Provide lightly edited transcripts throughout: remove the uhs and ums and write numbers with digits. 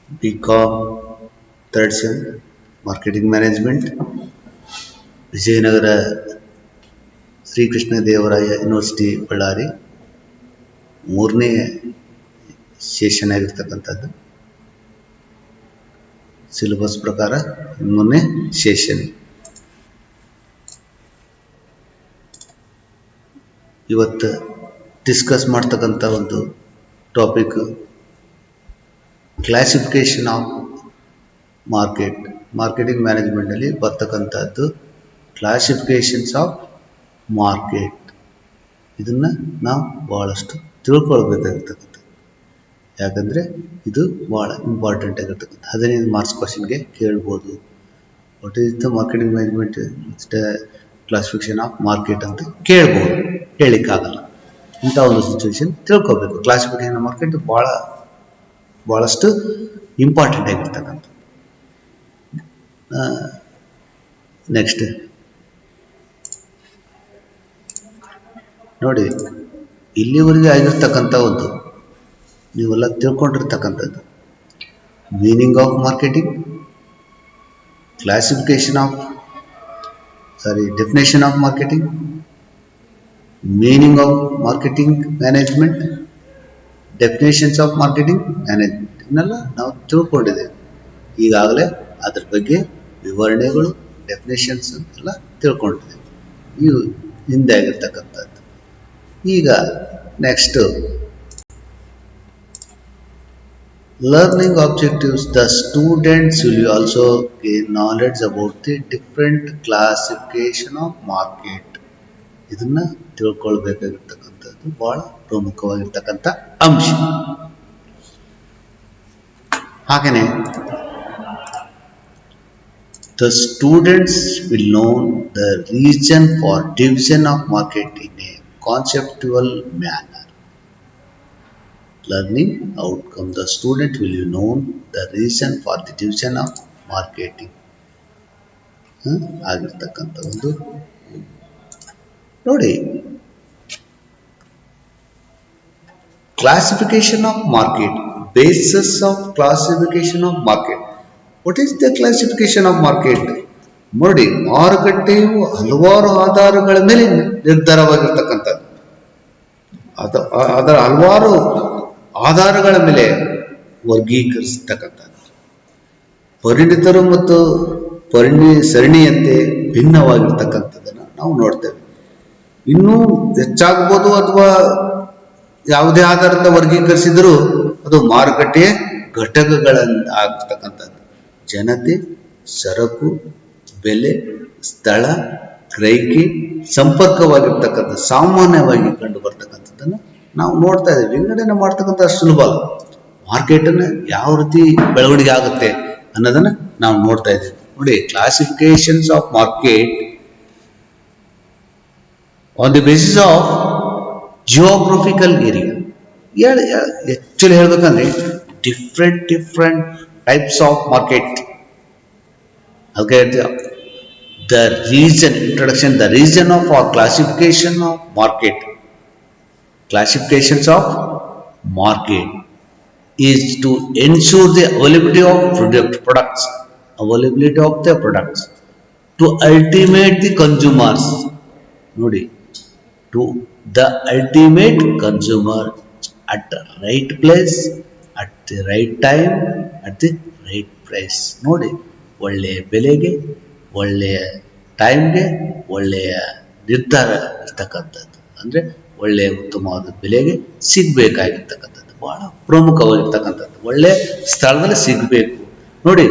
BCom third sem Marketing Management, Vijayanagara Srikrishna Devaraya university Ballari. ಮೂರನೇ session ಆಗಿರ್ತಕ್ಕಂಥದ್ದು. Syllabus ಪ್ರಕಾರ ಮೂರನೇ ಸೆಷನ್. ಇವತ್ತು ಡಿಸ್ಕಸ್ ಮಾಡ್ತಕ್ಕಂಥ ಒಂದು topic classification of market. Marketing ಮ್ಯಾನೇಜ್ಮೆಂಟಲ್ಲಿ ಬರ್ತಕ್ಕಂಥದ್ದು ಕ್ಲಾಸಿಫಿಕೇಶನ್ಸ್ ಆಫ್ ಮಾರ್ಕೆಟ್. ಇದನ್ನು ನಾವು ಭಾಳಷ್ಟು ತಿಳ್ಕೊಳ್ಬೇಕಾಗಿರ್ತಕ್ಕಂಥದ್ದು. ಯಾಕಂದರೆ ಇದು ಭಾಳ ಇಂಪಾರ್ಟೆಂಟ್ ಆಗಿರ್ತಕ್ಕಂಥ 15 ಮಾರ್ಕ್ಸ್ ಕ್ವಶನ್ಗೆ ಕೇಳ್ಬೋದು. What is the marketing management classification of market ಅಂತ ಕೇಳ್ಬೋದು, ಹೇಳಲಿಕ್ಕಾಗಲ್ಲ. ಇಂಥ ಒಂದು ಸಿಚುವೇಶನ್ ತಿಳ್ಕೊಬೇಕು. ಕ್ಲಾಸಿಫಿಕೇಶನ್ ಆಫ್ ಮಾರ್ಕೆಟ್ ಭಾಳಷ್ಟು ಇಂಪಾರ್ಟೆಂಟ್ ಆಗಿರ್ತಕ್ಕಂಥ. ನೆಕ್ಸ್ಟ್ ನೋಡಿ, ಇಲ್ಲಿವರೆಗೆ ಆಗಿರ್ತಕ್ಕಂಥ ಒಂದು ನೀವೆಲ್ಲ ತಿಳ್ಕೊಂಡಿರ್ತಕ್ಕಂಥದ್ದು meaning of marketing, definition of marketing, meaning of marketing management, definitions of marketing management ಇವನ್ನೆಲ್ಲ ನಾವು ತಿಳ್ಕೊಂಡಿದ್ದೇವೆ ಈಗಾಗಲೇ. ಅದ್ರ ಬಗ್ಗೆ ವಿವರಣೆಗಳು, ಡೆಫಿನೇಷನ್ಸ್ ಎಲ್ಲ ತಿಳ್ಕೊಂಡಿದ್ದೇವೆ. ಇವು ಹಿಂದೆ ಆಗಿರ್ತಕ್ಕಂಥದ್ದು. ಈಗ next learning objectives. The students will also gain knowledge about the different classification of market. ಇದನ್ನ ತಿಳ್ಕೊಳ್ಬೇಕಾಗಿರ್ತಕ್ಕಂಥದ್ದು ಬಹಳ ಪ್ರಮುಖವಾಗಿರ್ತಕ್ಕಂಥ ಅಂಶ. ಹಾಗೆಯೇ the students will know the reason for division of market in a conceptual manner. Learning outcome. The student will know the reason for the division of marketing. ಆಗಿರ್ತಕ್ಕಂಥ ಒಂದು ನೋಡಿ, classification of market, basis of classification of market. What is the classification of market? ನೋಡಿ, ಮಾರುಕಟ್ಟೆಯು ಹಲವಾರು ಆಧಾರಗಳ ಮೇಲೆ ನಿರ್ಧಾರವಾಗಿರ್ತಕ್ಕಂಥದ್ದು. ಅದರ ಹಲವಾರು ಆಧಾರಗಳ ಮೇಲೆ ವರ್ಗೀಕರಿಸತಕ್ಕಂಥದ್ದು. ಪರಿಣಿತರು ಮತ್ತು ಸರಣಿಯಂತೆ ಭಿನ್ನವಾಗಿರ್ತಕ್ಕಂಥದ್ದನ್ನು ನಾವು ನೋಡ್ತೇವೆ. ಇನ್ನೂ ಹೆಚ್ಚಾಗ್ಬೋದು, ಅಥವಾ ಯಾವುದೇ ಆಧಾರದ ವರ್ಗೀಕರಿಸಿದರೂ ಅದು ಮಾರುಕಟ್ಟೆಯ ಘಟಕಗಳನ್ನು ಆಗ್ತಕ್ಕಂಥದ್ದು. ಜನತೆ, ಸರಕು, ಬೆಲೆ, ಸ್ಥಳ, ಗ್ರಹಿಕೆ, ಸಂಪರ್ಕವಾಗಿರ್ತಕ್ಕಂಥ ಸಾಮಾನ್ಯವಾಗಿ ಕಂಡು ಬರ್ತಕ್ಕಂಥದ್ದನ್ನು ನಾವು ನೋಡ್ತಾ ಇದ್ದೇವೆ. ವಿಂಗಡಣೆ ಮಾಡ್ತಕ್ಕಂಥ ಸುಲಭ ಅಲ್ಲ. ಮಾರ್ಕೆಟನ್ನು ಯಾವ ರೀತಿ ಬೆಳವಣಿಗೆ ಆಗುತ್ತೆ ಅನ್ನೋದನ್ನು ನಾವು ನೋಡ್ತಾ ಇದ್ದೇವೆ. ನೋಡಿ, classifications of market on the basis of geographical area. Actually ಹೇಳ್ಬೇಕಂದ್ರೆ ಡಿಫ್ರೆಂಟ್ ಟೈಪ್ಸ್ ಆಫ್ ಮಾರ್ಕೆಟ್. ಅದಕ್ಕೆ the reason introduction, the reason of our classification of market, classifications of market is to ensure the availability of products, to ultimate the consumers. ನೋಡಿ, to the ultimate consumer at the right place, at the right time, at the right price. ನೋಡಿ, ಒಳ್ಳೆಯ ಬೆಲೆಗೆ, ಒಳ್ಳೆಯ ಟೈಮ್ಗೆ, ಒಳ್ಳೆಯ ನಿರ್ಧಾರ ಇರ್ತಕ್ಕಂಥದ್ದು. ಅಂದರೆ ಒಳ್ಳೆಯ ಉತ್ತಮವಾದ ಬೆಲೆಗೆ ಸಿಗಬೇಕಾಗಿರ್ತಕ್ಕಂಥದ್ದು ಬಹಳ ಪ್ರಮುಖವಾಗಿರ್ತಕ್ಕಂಥದ್ದು. ಒಳ್ಳೆಯ ಸ್ಥಳದಲ್ಲಿ ಸಿಗಬೇಕು. ನೋಡಿ,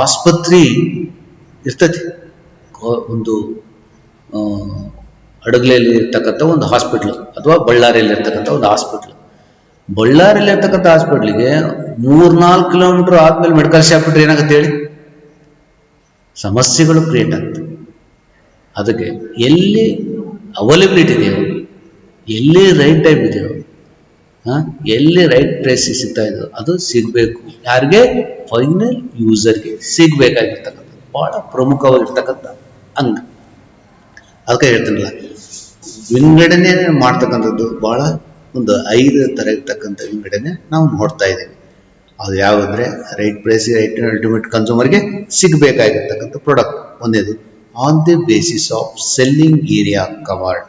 ಆಸ್ಪತ್ರೆ ಇರ್ತೈತಿ, ಒಂದು ಹಡಗಲಿಯಲ್ಲಿ ಇರ್ತಕ್ಕಂಥ ಒಂದು ಹಾಸ್ಪಿಟ್ಲ್, ಅಥವಾ ಬಳ್ಳಾರಿಯಲ್ಲಿ ಇರ್ತಕ್ಕಂಥ ಒಂದು ಹಾಸ್ಪಿಟ್ಲ್. ಬಳ್ಳಾರಿಯಲ್ಲಿ ಇರ್ತಕ್ಕಂಥ ಹಾಸ್ಪಿಟ್ಲಿಗೆ 3-4 ಕಿಲೋಮೀಟರ್ ಆದ್ಮೇಲೆ ಮೆಡಿಕಲ್ ಶಾಪ್ ಬಿಟ್ರೆ ಏನಾಗುತ್ತೆ ಹೇಳಿ? ಸಮಸ್ಯೆಗಳು ಕ್ರಿಯೇಟ್ ಆಗ್ತವೆ. ಅದಕ್ಕೆ ಎಲ್ಲಿ ಅವೈಲಬಿಲಿಟಿ ಇದೆಯೋ, ಎಲ್ಲಿ ರೈಟ್ ಟೈಮ್ ಇದೆಯೋ, ಎಲ್ಲಿ ರೈಟ್ ಪ್ರೈಸ್ ಸಿಗ್ತಾ ಇದೆಯೋ ಅದು ಸಿಗಬೇಕು. ಯಾರಿಗೆ? ಫೈನಲ್ ಯೂಸರ್ಗೆ ಸಿಗಬೇಕಾಗಿರ್ತಕ್ಕಂಥದ್ದು ಬಹಳ ಪ್ರಮುಖವಾಗಿರ್ತಕ್ಕಂಥ ಅಂಗ. ಅದಕ್ಕೆ ಹೇಳ್ತೀನಲ್ಲ, ವಿಂಗಡಣೆ ಮಾಡ್ತಕ್ಕಂಥದ್ದು ಬಹಳ ಒಂದು 5 ಥರ ಇರ್ತಕ್ಕಂಥ ವಿಂಗಡಣೆ ನಾವು ನೋಡ್ತಾ ಇದ್ದೇವೆ. ಅದು ಯಾವುದಂದ್ರೆ ರೈಟ್ ಪ್ರೈಸ್ ರೈಟ್ ಅಲ್ಟಿಮೇಟ್ ಕನ್ಸ್ಯೂಮರ್ಗೆ ಸಿಗಬೇಕಾಗಿರ್ತಕ್ಕಂಥ ಪ್ರಾಡಕ್ಟ್ ಒಂದೇದು. On the basis of selling area covered,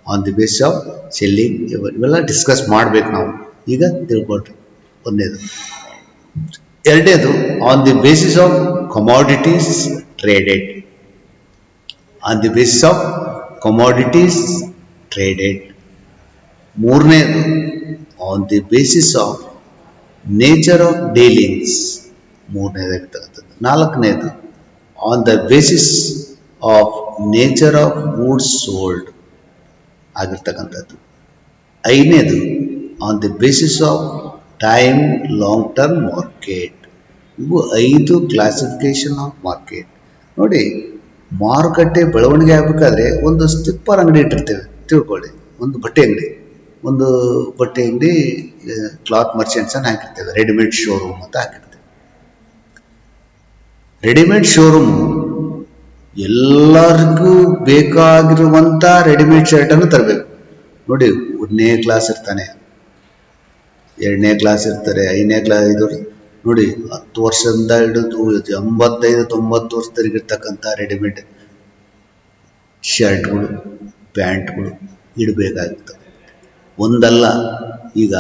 on the basis of selling ಇವೆಲ್ಲ ಡಿಸ್ಕಸ್ ಮಾಡ್ಬೇಕು ನಾವು, ಈಗ ತಿಳ್ಕೊಳ್ರಿ ಒಂದೇದು. ಎರಡನೇದು on the basis of commodities traded, on the basis of commodities traded. ಮೂರನೇದು on the basis of nature of dealings, ಮೂರನೇದಾಗಿರ್ತಕ್ಕಂಥದ್ದು. ನಾಲ್ಕನೇದು on the basis of nature of goods sold ಆಗಿರ್ತಕ್ಕಂಥದ್ದು. ಐದನೇದು on the basis of time long term market. ಇವು 5 classification of market. ನೋಡಿ, ಮಾರುಕಟ್ಟೆ ಬೆಳವಣಿಗೆ ಆಗಬೇಕಾದ್ರೆ ಒಂದು ಸ್ಲಿಪ್ಪರ್ ಅಂಗಡಿ ಇಟ್ಟಿರ್ತೇವೆ ತಿಳ್ಕೊಳ್ಳಿ, ಒಂದು ಬಟ್ಟೆ ಅಂಗಡಿ ಕ್ಲಾತ್ ಮರ್ಚೆಂಟ್ಸ್ ಅನ್ನು ಹಾಕಿರ್ತೇವೆ, ರೆಡಿಮೇಡ್ ಶೋರೂಮ್ ಅಂತ ಹಾಕಿರ್ತೇವೆ. ರೆಡಿಮೇಡ್ ಶೋರೂಮ್ ಎಲ್ಲರಿಗೂ ಬೇಕಾಗಿರುವಂತ ರೆಡಿಮೇಡ್ ಶರ್ಟ್ ಅನ್ನು ತರಬೇಕು. ನೋಡಿ, 1ನೇ ಕ್ಲಾಸ್ ಇರ್ತಾನೆ, 2ನೇ ಕ್ಲಾಸ್ ಇರ್ತಾರೆ, 5ನೇ ಕ್ಲಾಸ್, ಇದು ನೋಡಿ 10 ವರ್ಷದಿಂದ ಹಿಡಿದು 85-90 ವರ್ಷದವರೆಗಿರ್ತಕ್ಕಂಥ ರೆಡಿಮೇಡ್ ಶರ್ಟ್ಗಳು ಪ್ಯಾಂಟ್ಗಳು ಇಡಬೇಕಾಗಿರ್ತವೆ. ಒಂದಲ್ಲ, ಈಗ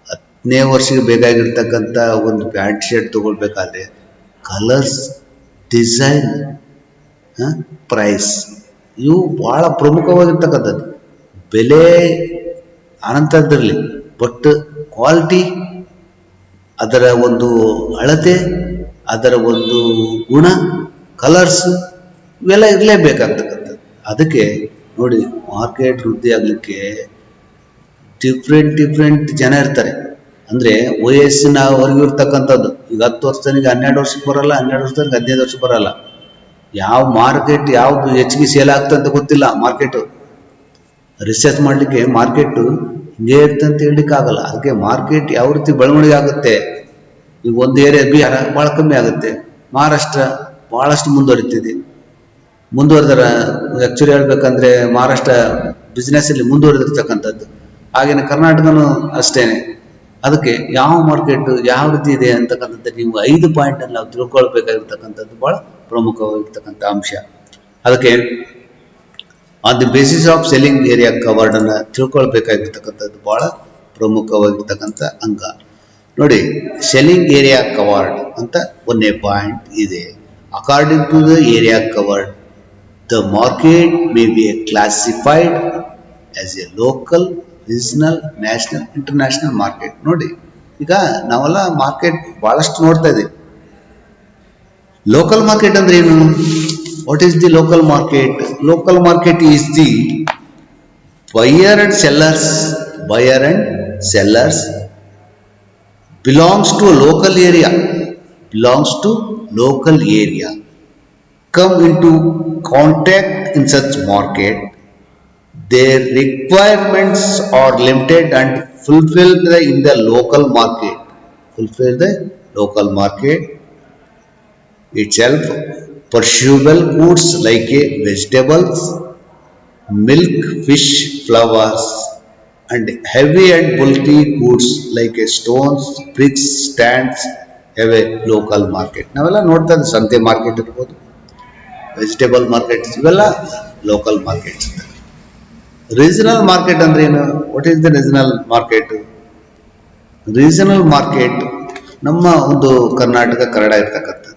10ನೇ ವರ್ಷಕ್ಕೆ ಬೇಕಾಗಿರ್ತಕ್ಕಂಥ ಒಂದು ಪ್ಯಾಂಟ್ ಶರ್ಟ್ ತಗೊಳ್ಬೇಕಾದ್ರೆ ಕಲರ್ಸ್, ಡಿಸೈನ್, ಪ್ರೈಸ್ ಇವು ಬಹಳ ಪ್ರಮುಖವಾಗಿರ್ತಕ್ಕಂಥದ್ದು. ಬೆಲೆ ಅನಂತರದಲ್ಲಿ, ಬಟ್ ಕ್ವಾಲಿಟಿ, ಅದರ ಒಂದು ಅಳತೆ, ಅದರ ಒಂದು ಗುಣ, ಕಲರ್ಸ್ ಇವೆಲ್ಲ ಇರಲೇಬೇಕಾಗ್ತಕ್ಕಂಥದ್ದು. ಅದಕ್ಕೆ ನೋಡಿ, ಮಾರ್ಕೆಟ್ ವೃದ್ಧಿ ಆಗಲಿಕ್ಕೆ ಡಿಫ್ರೆಂಟ್ ಜನ ಇರ್ತಾರೆ. ಅಂದರೆ ವಯಸ್ಸಿನ ಹೊರಗೆ ಇರ್ತಕ್ಕಂಥದ್ದು. ಈಗ 10 ವರ್ಷದನಿಗೆ 12 ವರ್ಷಕ್ಕೆ ಬರಲ್ಲ, 12 ವರ್ಷದನಿಗೆ 15 ವರ್ಷಕ್ಕೆ ಬರಲ್ಲ. ಯಾವ ಮಾರ್ಕೆಟ್ ಯಾವ್ದು ಹೆಚ್ಚಿಗೆ ಸೇಲ್ ಆಗ್ತದೆ ಅಂತ ಗೊತ್ತಿಲ್ಲ. ಮಾರ್ಕೆಟು ರಿಸರ್ಚ್ ಮಾಡಲಿಕ್ಕೆ ಮಾರ್ಕೆಟು ಹಿಂಗೆ ಇರ್ತಂತ ಅಂತ ಹೇಳಲಿಕ್ಕೆ ಆಗಲ್ಲ. ಅದಕ್ಕೆ ಮಾರ್ಕೆಟ್ ಯಾವ ರೀತಿ ಬೆಳವಣಿಗೆ ಆಗುತ್ತೆ. ಈಗ ಒಂದು ಏರಿಯಾ ಬಿಹಾರ ಭಾಳ ಕಮ್ಮಿ ಆಗುತ್ತೆ, ಮಹಾರಾಷ್ಟ್ರ ಭಾಳಷ್ಟು ಮುಂದುವರೆದರ ಆ್ಯಕ್ಚುಲಿ ಹೇಳ್ಬೇಕಂದ್ರೆ ಮಹಾರಾಷ್ಟ್ರ ಬಿಸ್ನೆಸ್ಸಲ್ಲಿ ಮುಂದುವರೆದಿರ್ತಕ್ಕಂಥದ್ದು. ಹಾಗೆಯೇ ಕರ್ನಾಟಕನೂ ಅಷ್ಟೇನೆ. ಅದಕ್ಕೆ ಯಾವ ಮಾರ್ಕೆಟ್ ಯಾವ ರೀತಿ ಇದೆ ಅಂತಕ್ಕಂಥದ್ದು ನೀವು 5 ಪಾಯಿಂಟಲ್ಲಿ ನಾವು ತಿಳ್ಕೊಳ್ಬೇಕಾಗಿರ್ತಕ್ಕಂಥದ್ದು ಭಾಳ ಪ್ರಮುಖವಾಗಿರ್ತಕ್ಕಂಥ ಅಂಶ. ಅದಕ್ಕೆ on the basis of selling area covered ಅನ್ನು ತಿಳ್ಕೊಳ್ಬೇಕಾಗಿರ್ತಕ್ಕಂಥದ್ದು ಭಾಳ ಪ್ರಮುಖವಾಗಿರ್ತಕ್ಕಂಥ ಅಂಗ. ನೋಡಿ, ಸೆಲ್ಲಿಂಗ್ ಏರಿಯಾ ಕವರ್ಡ್ ಅಂತ 1ನೇ ಪಾಯಿಂಟ್ ಇದೆ. According to the area covered, the market may be classified as a local, regional, national, international market. ನೋಡಿ, ಈಗ ನಾವೆಲ್ಲ ಮಾರ್ಕೆಟ್ ಬಹಳಷ್ಟು ನೋಡ್ತಾ ಇದ್ದೀವಿ. ಲೋಕಲ್ ಮಾರ್ಕೆಟ್ ಅಂದ್ರೆ ಏನು? What is the local market? Local market is the buyer and sellers belongs to a local area, come into contact in such market. Their requirements are limited and fulfilled in the local market itself. Perishable goods like vegetables, milk, fish, flowers, and heavy and bulky goods like stones, bricks, stands have a local market. ನಾವೆಲ್ಲ ನೋಡ್ತಾ ಇದ್ದೀವಿ, ಸಂತೆ market ಇರ್ಬೋದು, vegetable markets, ಇವೆಲ್ಲ local markets. Regional market ಅಂದ್ರೆ ಏನು? What is the regional market? Regional market ನಮ್ಮ ಒಂದು ಕರ್ನಾಟಕ ಕನ್ನಡ ಇರ್ತಕ್ಕಂಥದ್ದು,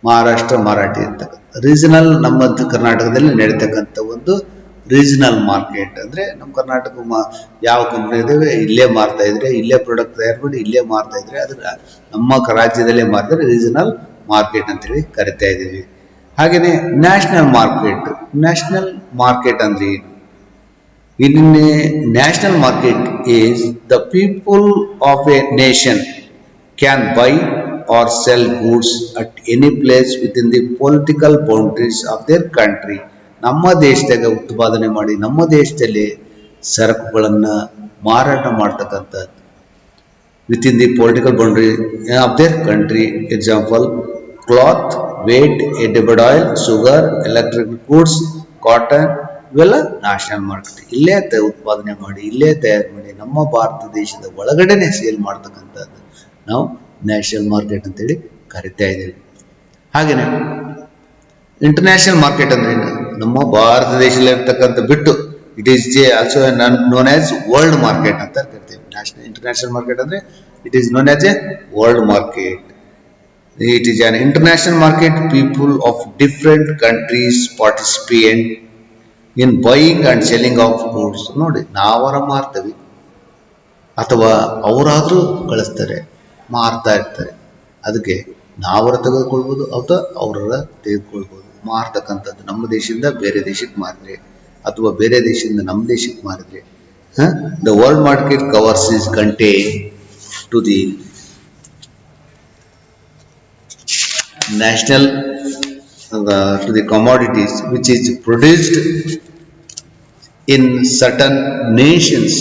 ಮಹಾರಾಷ್ಟ್ರ ಮರಾಠಿ ಇರ್ತಕ್ಕಂಥ ರೀಜನಲ್ ನಮ್ಮ ಕರ್ನಾಟಕದಲ್ಲಿ ನಡೀತಕ್ಕಂಥ ಒಂದು ರೀಜನಲ್ ಮಾರ್ಕೆಟ್. ಅಂದರೆ ನಮ್ಮ ಕರ್ನಾಟಕ ಯಾವ ಕಂಪ್ನಿ ಇದ್ದೇವೆ ಇಲ್ಲೇ ಮಾರ್ತಾ ಇದ್ರೆ, ಇಲ್ಲೇ ಪ್ರಾಡಕ್ಟ್ ತಯಾರು ಮಾಡಿ ಇಲ್ಲೇ ಮಾರ್ತಾ ಇದ್ರೆ, ಅದನ್ನ ನಮ್ಮ ರಾಜ್ಯದಲ್ಲೇ ಮಾರಿದ್ರೆ ರೀಜನಲ್ ಮಾರ್ಕೆಟ್ ಅಂತೇಳಿ ಕರಿತಾ ಇದ್ದೀವಿ. ಹಾಗೆಯೇ ನ್ಯಾಷನಲ್ ಮಾರ್ಕೆಟ್ ಅಂದ್ರೆ ಏನು? In a national market is the people of a nation can buy or sell goods at any place within the political boundaries of their country. ನಮ್ಮ ದೇಶದಾಗ ಉತ್ಪಾದನೆ ಮಾಡಿ ನಮ್ಮ ದೇಶದಲ್ಲಿ ಸರಕುಗಳನ್ನು ಮಾರಾಟ ಮಾಡ್ತಕ್ಕಂಥದ್ದು within the political boundary of their country. Example, cloth, wheat, edible oil, sugar, electric goods, cotton, ಇವೆಲ್ಲ ನ್ಯಾಷನಲ್ ಮಾರ್ಕೆಟ್. ಇಲ್ಲೇ ಉತ್ಪಾದನೆ ಮಾಡಿ ಇಲ್ಲೇ ತಯಾರು ಮಾಡಿ ನಮ್ಮ ಭಾರತ ದೇಶದ ಒಳಗಡೆನೆ ಸೇಲ್ ಮಾಡ್ತಕ್ಕಂಥದ್ದು ನಾವು ನ್ಯಾಷನಲ್ ಮಾರ್ಕೆಟ್ ಅಂತೇಳಿ ಕರಿತಾ ಇದ್ದೀವಿ. ಹಾಗೆಯೇ ಇಂಟರ್ನ್ಯಾಷನಲ್ ಮಾರ್ಕೆಟ್ ಅಂದ್ರೆ ಏನು? ನಮ್ಮ ಭಾರತ ದೇಶದಲ್ಲಿ ಇರ್ತಕ್ಕಂಥ ಬಿಟ್ಟು it is also known as world market ಅಂತ ಕರಿತೀವಿ. ಇಂಟರ್ನ್ಯಾಷನಲ್ ಮಾರ್ಕೆಟ್ ಅಂದ್ರೆ it is known as A world market. It is an international market. People of different countries participate in buying and selling of goods. ನೋಡಿ, ನಾವರ ಮಾರ್ತೀವಿ ಅಥವಾ ಅವರಾದ್ರೂ ಕಳಿಸ್ತಾರೆ, ಮಾರ್ತಾ ಇರ್ತಾರೆ. ಅದಕ್ಕೆ ನಾವರ ತೆಗೆದುಕೊಳ್ಬೋದು ಅಥವಾ ಅವರ ತೆಗೆದುಕೊಳ್ಬೋದು. ಮಾರ್ತಕ್ಕಂಥದ್ದು ನಮ್ಮ ದೇಶದಿಂದ ಬೇರೆ ದೇಶಕ್ಕೆ ಮಾರಿದ್ರೆ ಅಥವಾ ಬೇರೆ ದೇಶದಿಂದ ನಮ್ಮ ದೇಶಕ್ಕೆ ಮಾರಿದ್ರೆ, the world market covers is contain to the national to the commodities which is produced in certain nations.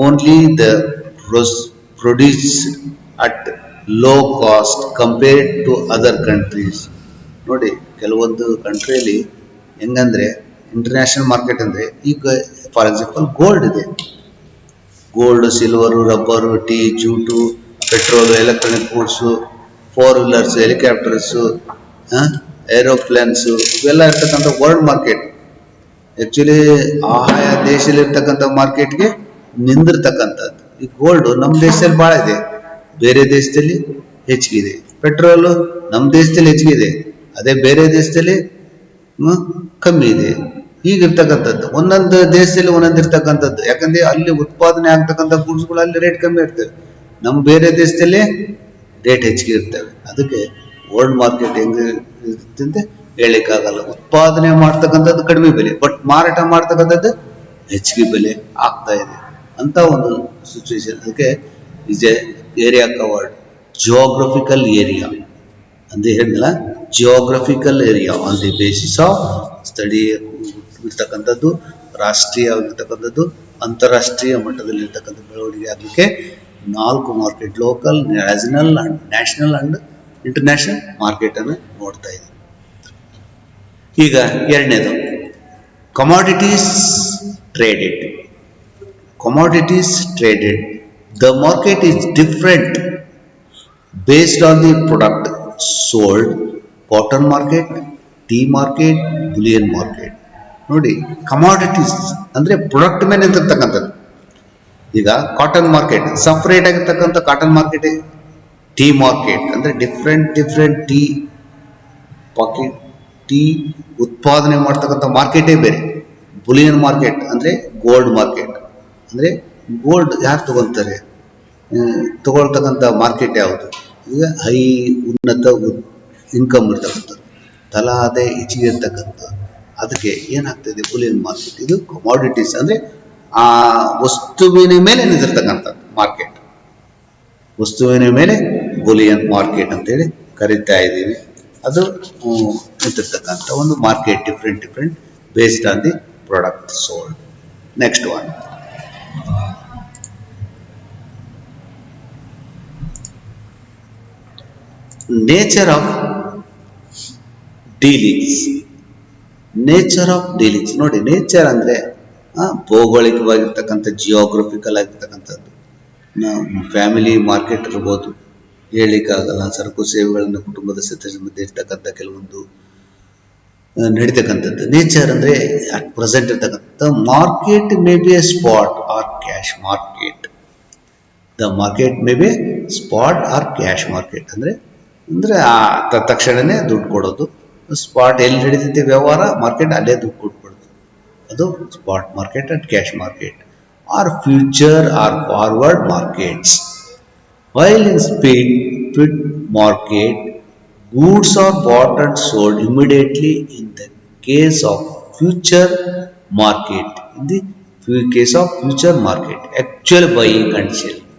Only the produced at low cost compared to other countries. ನೋಡಿ, ಕೆಲವೊಂದು ಕಂಟ್ರಿಯಲ್ಲಿ ಹೆಂಗಂದ್ರೆ ಇಂಟರ್ನ್ಯಾಷನಲ್ ಮಾರ್ಕೆಟ್ ಅಂದ್ರೆ, ಈಗ ಫಾರ್ ಎಕ್ಸಾಂಪಲ್ ಗೋಲ್ಡ್ ಇದೆ. Gold, silver, rubber, tea, jute, petrol, electronic goods, 4 wheelers, helicopters, aeroplanes, ಇವೆಲ್ಲ ಇರ್ತಕ್ಕಂಥ world market. Actually ಆಯಾ ದೇಶದಲ್ಲಿ ಇರ್ತಕ್ಕಂಥ ಮಾರ್ಕೆಟ್ಗೆ ನಿಂದಿರ್ತಕ್ಕಂಥದ್ದು. ಈ ಗೋಲ್ಡು ನಮ್ಮ ದೇಶದಲ್ಲಿ ಭಾಳ ಇದೆ, ಬೇರೆ ದೇಶದಲ್ಲಿ ಹೆಚ್ಚಿಗಿದೆ. ಪೆಟ್ರೋಲು ನಮ್ಮ ದೇಶದಲ್ಲಿ ಹೆಚ್ಚಿಗಿದೆ, ಅದೇ ಬೇರೆ ದೇಶದಲ್ಲಿ ಕಮ್ಮಿ ಇದೆ. ಹೀಗಿರ್ತಕ್ಕಂಥದ್ದು ಒಂದೊಂದು ದೇಶದಲ್ಲಿ ಒಂದೊಂದು ಇರ್ತಕ್ಕಂಥದ್ದು. ಯಾಕಂದ್ರೆ ಅಲ್ಲಿ ಉತ್ಪಾದನೆ ಆಗ್ತಕ್ಕಂಥ ಗೂಡ್ಸ್ಗಳು ಅಲ್ಲಿ ರೇಟ್ ಕಮ್ಮಿ ಇರ್ತವೆ, ನಮ್ಮ ಬೇರೆ ದೇಶದಲ್ಲಿ ರೇಟ್ ಹೆಚ್ಚಿಗೆ ಇರ್ತವೆ. ಅದಕ್ಕೆ ವರ್ಲ್ಡ್ ಮಾರ್ಕೆಟ್ ಹೆಂಗೆ ಇರುತ್ತೆ ಹೇಳಲಿಕ್ಕಾಗಲ್ಲ. ಉತ್ಪಾದನೆ ಮಾಡ್ತಕ್ಕಂಥದ್ದು ಕಡಿಮೆ ಬೆಲೆ, ಬಟ್ ಮಾರಾಟ ಮಾಡ್ತಕ್ಕಂಥದ್ದು ಹೆಚ್ಚಿಗೆ ಬೆಲೆ ಆಗ್ತಾ ಇದೆ ಅಂತ ಒಂದು ಸಿಚುವೇಶನ್. ಅದಕ್ಕೆ is A area covered, geographical area ಅಂತ ಹೇಳಿಲ್ಲ, geographical area on the basis of study ಇರ್ತಕ್ಕಂಥದ್ದು, ರಾಷ್ಟ್ರೀಯವಾಗಿರ್ತಕ್ಕಂಥದ್ದು, ಅಂತಾರಾಷ್ಟ್ರೀಯ ಮಟ್ಟದಲ್ಲಿ ಇರ್ತಕ್ಕಂಥ ಬೆಳವಣಿಗೆ ಆಗಲಿಕ್ಕೆ 4 market, local, national and national and international market ಅನ್ನು ನೋಡ್ತಾ ಇದ್ದೀವಿ. ಈಗ ಎರಡನೇದು commodities traded. Commodities traded, the market is different based on the product sold. Cotton market, tea market, Boolean market. ನೋಡಿ, ಕಮಾಡಿಟೀಸ್ ಅಂದ್ರೆ ಪ್ರಾಡಕ್ಟ್ ಮೇಲೆ ನಿಂತಿರ್ತಕ್ಕಂಥದ್ದು. ಈಗ ಕಾಟನ್ ಮಾರ್ಕೆಟ್ ಸಪರೇಟ್ ಆಗಿರ್ತಕ್ಕಂಥ ಕಾಟನ್ ಮಾರ್ಕೆಟ್. ಟೀ ಮಾರ್ಕೆಟ್ ಅಂದ್ರೆ ಡಿಫ್ರೆಂಟ್ ಟೀ ಪಾಕೆಟ್, ಟೀ ಉತ್ಪಾದನೆ ಮಾಡ್ತಕ್ಕಂಥ ಮಾರ್ಕೆಟೇ ಬೇರೆ. Boolean market ಅಂದ್ರೆ ಗೋಲ್ಡ್ ಮಾರ್ಕೆಟ್. ಅಂದ್ರೆ ಗೋಲ್ಡ್ ಯಾರು ತಗೊಳ್ತಾರೆ, ತಗೊಳ್ತಕ್ಕಂಥ ಮಾರ್ಕೆಟ್ ಯಾವುದು? ಈಗ ಹೈ ಉನ್ನತ ಇನ್ಕಮ್ ಇರ್ತಕ್ಕಂಥದ್ದು, ತಲಾದೆ ಹೆಚ್ಚಿಗೆ ಇರ್ತಕ್ಕಂಥ, ಅದಕ್ಕೆ ಏನಾಗ್ತದೆ ಬುಲಿಯನ್ ಮಾರ್ಕೆಟ್. ಇದು ಕಮಾಡಿಟೀಸ್ ಅಂದ್ರೆ ಆ ವಸ್ತುವಿನ ಮೇಲೆ ನಿಂತಿರ್ತಕ್ಕಂಥದ್ದು ಮಾರ್ಕೆಟ್. ವಸ್ತುವಿನ ಮೇಲೆ ಬುಲಿಯನ್ ಮಾರ್ಕೆಟ್ ಅಂತೇಳಿ ಕರಿತಾ ಇದ್ದೀವಿ. ಅದು ನಿಂತಿರ್ತಕ್ಕಂಥ ಒಂದು market, different based on the product sold. Next one, nature of dealings. Nature of dealings ನೋಡಿ, ನೇಚರ್ ಅಂದ್ರೆ ಭೌಗೋಳಿಕವಾಗಿರ್ತಕ್ಕಂಥ, ಜಿಯೋಗ್ರಫಿಕಲ್ ಆಗಿರ್ತಕ್ಕಂಥದ್ದು. ಫ್ಯಾಮಿಲಿ ಮಾರ್ಕೆಟ್ ಇರ್ಬೋದು, ಹೇಳಲಿಕ್ಕಾಗಲ್ಲ. ಸರಕು ಸೇವೆಗಳನ್ನು ಕುಟುಂಬದ ಸದಸ್ಯರ ಮಧ್ಯೆ ಇರ್ತಕ್ಕಂಥ ಕೆಲವೊಂದು ನಡೀತಕ್ಕಂಥದ್ದು. ನೇಚರ್ ಅಂದ್ರೆ ಅಟ್ ಪ್ರೆಸೆಂಟ್ ಇರ್ತಕ್ಕಂಥ market may be a spot or cash market. The market may be spot or cash market ಅಂದ್ರೆ ತಕ್ಷಣನೇ ದುಡ್ಡು ಕೊಡೋದು. ಸ್ಪಾಟ್ ಎಲ್ಲಿ ನಡೀತೈತೆ ವ್ಯವಹಾರ, ಮಾರ್ಕೆಟ್ ಅಲ್ಲೇ ದುಡ್ಡು ಕೊಟ್ಬಿಡೋದು. ಅದು spot market and cash market. Or future or forward markets. While in split market, goods are bought and sold immediately in the case of future market. In the case of future market, actual buying and selling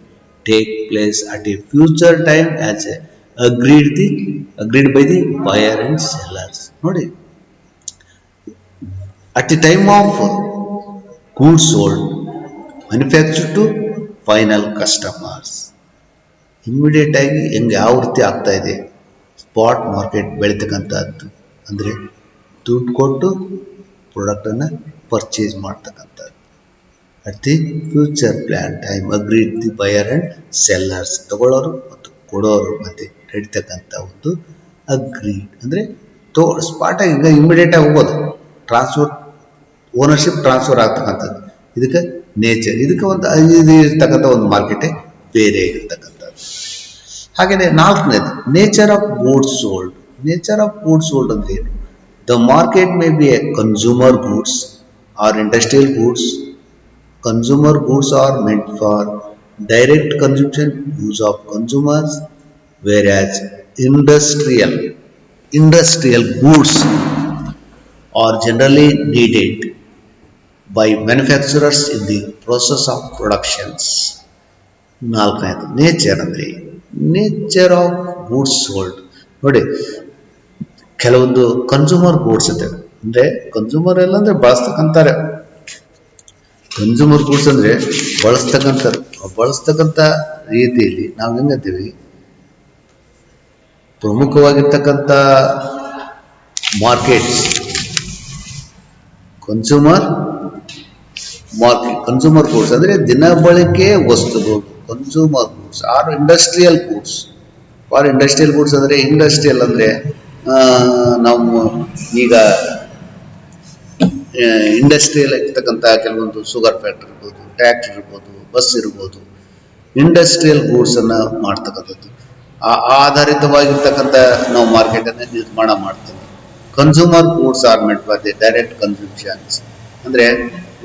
take place at a future time as agreed by the buyer and sellers. Nodi, at the time of goods sold, manufactured to final customers. Immediate ಆಗಿ ಹೆಂಗೆ ಯಾವ ರೀತಿ ಆಗ್ತಾ ಇದೆ, spot market ಬೆಳೀತಕ್ಕಂಥದ್ದು ಅಂದರೆ ದುಡ್ಡು ಕೊಟ್ಟು ಪ್ರಾಡಕ್ಟನ್ನು ಪರ್ಚೇಸ್ ಮಾಡ್ತಕ್ಕಂಥದ್ದು. At the future plan time agreed the buyer and sellers, ತಗೊಳ್ಳೋರು ಮತ್ತು ಕೊಡೋರು ಮತ್ತೆ ನಡೀತಕ್ಕಂಥ ಒಂದು ಅಗ್ರೀಡ್ ಅಂದರೆ ಸ್ಪಾಟ್ ಈಗ ಇಮಿಡಿಯೇಟ್ ಆಗಿ ಹೋಗೋದು ಟ್ರಾನ್ಸ್ಫರ್ ಓನರ್ಶಿಪ್ ಟ್ರಾನ್ಸ್ಫರ್ ಆಗ್ತಕ್ಕಂಥದ್ದು ಇದಕ್ಕೆ ನೇಚರ್ ಇದಕ್ಕೆ ಒಂದು ಇದು ಇರ್ತಕ್ಕಂಥ ಒಂದು ಮಾರ್ಕೆಟೇ ಬೇರೆ ಇರ್ತಕ್ಕಂಥದ್ದು. ಹಾಗೆಯೇ ನಾಲ್ಕನೇದು nature of goods sold. Nature of goods sold ಅಂದ್ರೆ ಏನು? The market may be a consumer goods or industrial goods. Consumer goods are meant for direct consumption use of consumers, whereas industrial goods are generally needed by manufacturers in the process of productions. ನಾಲ್ಕನೇದು nature ಅಂದರೆ nature of goods sold. ನೋಡಿ ಕೆಲವೊಂದು consumer goods ಅಂತ ಅಂದರೆ consumer ಎಲ್ಲ ಅಂದರೆ ಬಳಸ್ತಕ್ಕಂತಾರೆ. Consumer goods ಅಂದರೆ ಬಳಸ್ತಕ್ಕಂಥ ರೀತಿಯಲ್ಲಿ ನಾವು ಹೆಂಗಂತೀವಿ ಪ್ರಮುಖವಾಗಿರ್ತಕ್ಕಂಥ ಮಾರ್ಕೆಟ್ ಕನ್ಸ್ಯೂಮರ್ ಗೂಡ್ಸ್ ಅಂದರೆ ದಿನಬಳಕೆ ವಸ್ತುಗಳು. Consumer goods or industrial goods. ಅಂದರೆ ಇಂಡಸ್ಟ್ರಿಯಲ್ ಅಂದರೆ ನಾವು ಈಗ ಇಂಡಸ್ಟ್ರಿಯಲ್ ಇರ್ತಕ್ಕಂಥ ಕೆಲವೊಂದು ಶುಗರ್ ಫ್ಯಾಕ್ಟ್ರಿ ಇರ್ಬೋದು, ಟ್ರ್ಯಾಕ್ಟರ್ ಇರ್ಬೋದು, ಬಸ್ ಇರ್ಬೋದು, ಇಂಡಸ್ಟ್ರಿಯಲ್ ಗೂಡ್ಸ್ ಅನ್ನ ಮಾಡ್ತಕ್ಕಂಥದ್ದು. ಆಧಾರಿತವಾಗಿರ್ತಕ್ಕಂಥ ನಾವು ಮಾರ್ಕೆಟ್ ಅನ್ನು ನಿರ್ಮಾಣ ಮಾಡ್ತೇವೆ. Consumer goods are meant for the direct consumptions ಅಂದ್ರೆ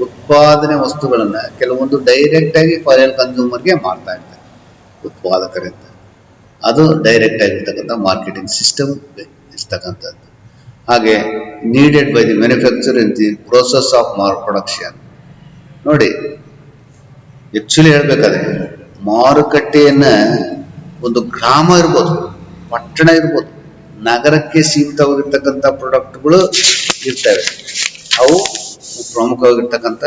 ಉತ್ಪಾದನೆ ವಸ್ತುಗಳನ್ನ ಕೆಲವೊಂದು ಡೈರೆಕ್ಟ್ ಆಗಿ ಫೈನಲ್ ಕನ್ಸ್ಯೂಮರ್ಗೆ ಮಾಡ್ತಾ ಇರ್ತಾರೆ ಉತ್ಪಾದಕರಿಂದ. ಅದು ಡೈರೆಕ್ಟ್ ಆಗಿರ್ತಕ್ಕಂಥ ಮಾರ್ಕೆಟಿಂಗ್ ಸಿಸ್ಟಮ್ ಇರ್ತಕ್ಕಂಥದ್ದು. ಹಾಗೆ needed by the manufacture in the process of production. ನೋಡಿ ಆಕ್ಚುಲಿ ಹೇಳ್ಬೇಕಾದ್ರೆ ಮಾರುಕಟ್ಟೆಯನ್ನ ಒಂದು ಗ್ರಾಮ ಇರ್ಬೋದು, ಪಟ್ಟಣ ಇರ್ಬೋದು, ನಗರಕ್ಕೆ ಸೀಮಿತವಾಗಿರ್ತಕ್ಕಂಥ ಪ್ರಾಡಕ್ಟ್ಗಳು ಇರ್ತವೆ. ಅವು ಪ್ರಮುಖವಾಗಿರ್ತಕ್ಕಂಥ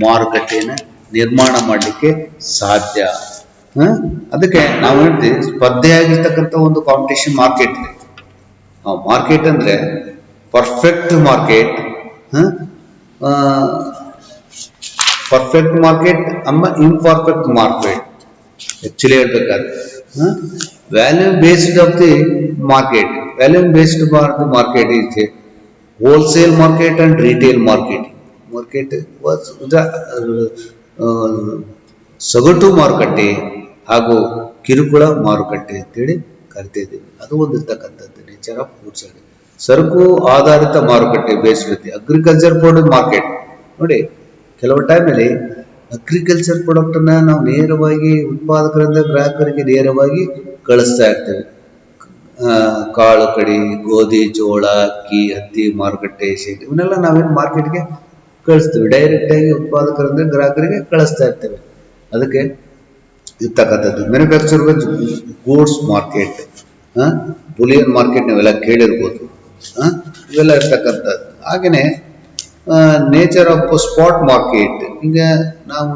ಮಾರುಕಟ್ಟೆಯನ್ನ ನಿರ್ಮಾಣ ಮಾಡಲಿಕ್ಕೆ ಸಾಧ್ಯ. ಅದಕ್ಕೆ ನಾವು ಹೇಳ್ತೀವಿ ಸ್ಪರ್ಧೆಯಾಗಿರ್ತಕ್ಕಂಥ ಒಂದು ಕಾಂಪಿಟೇಷನ್ ಮಾರ್ಕೆಟ್ ಇದೆ. ಮಾರ್ಕೆಟ್ ಅಂದ್ರೆ ಪರ್ಫೆಕ್ಟ್ ಮಾರ್ಕೆಟ್, ಪರ್ಫೆಕ್ಟ್ ಮಾರ್ಕೆಟ್ ಅಮ್ಮ ಇಂಪರ್ಫೆಕ್ಟ್ ಮಾರ್ಕೆಟ್. ಆಕ್ಚುಲಿ ಹೇಳ್ಬೇಕಾದ್ರೆ value based of the market. Value based market is a wholesale market and retail market. Market was ಸಗಟು ಮಾರುಕಟ್ಟೆ ಹಾಗೂ ಕಿರುಕುಳ ಮಾರುಕಟ್ಟೆ ಅಂತೇಳಿ ಕರಿತಿದ್ದೀವಿ. ಅದು ಒಂದಿರ್ತಕ್ಕಂಥದ್ದು ನೇಚರ್ ಆಫ್ ಗೂಡ್ಸ್. ಸರಕು ಆಧಾರಿತ ಮಾರುಕಟ್ಟೆ ಬೇಸ್ಡ್ ಅಗ್ರಿಕಲ್ಚರ್ ಪ್ರಾಡಕ್ಟ್ ಮಾರ್ಕೆಟ್. ನೋಡಿ ಕೆಲವು ಟೈಮಲ್ಲಿ ಅಗ್ರಿಕಲ್ಚರ್ ಪ್ರಾಡಕ್ಟ್ ಅನ್ನ ನಾವು ನೇರವಾಗಿ ಉತ್ಪಾದಕರಿಂದ ಗ್ರಾಹಕರಿಗೆ ನೇರವಾಗಿ ಕಳಿಸ್ತಾ ಇರ್ತೇವೆ. ಕಾಳು ಕಡಿ, ಗೋಧಿ, ಜೋಳ, ಅಕ್ಕಿ, ಹತ್ತಿ ಮಾರುಕಟ್ಟೆ, ಶೇಂಗಾ ಇವನ್ನೆಲ್ಲ ನಾವೇನು ಮಾರ್ಕೆಟ್ಗೆ ಕಳಿಸ್ತೇವೆ. ಡೈರೆಕ್ಟ್ ಆಗಿ ಉತ್ಪಾದಕರಿಂದ ಗ್ರಾಹಕರಿಗೆ ಕಳಿಸ್ತಾ ಇರ್ತೇವೆ. ಅದಕ್ಕೆ ಇರ್ತಕ್ಕಂಥದ್ದು manufacture goods market, Boolean market ನಾವೆಲ್ಲ ಕೇಳಿರ್ಬೋದು. ಇವೆಲ್ಲ ಇರ್ತಕ್ಕಂಥದ್ದು. ಹಾಗೆಯೇ ನೇಚರ್ ಆಫ್ ಸ್ಪಾಟ್ ಮಾರ್ಕೆಟ್. ಈಗ ನಾವು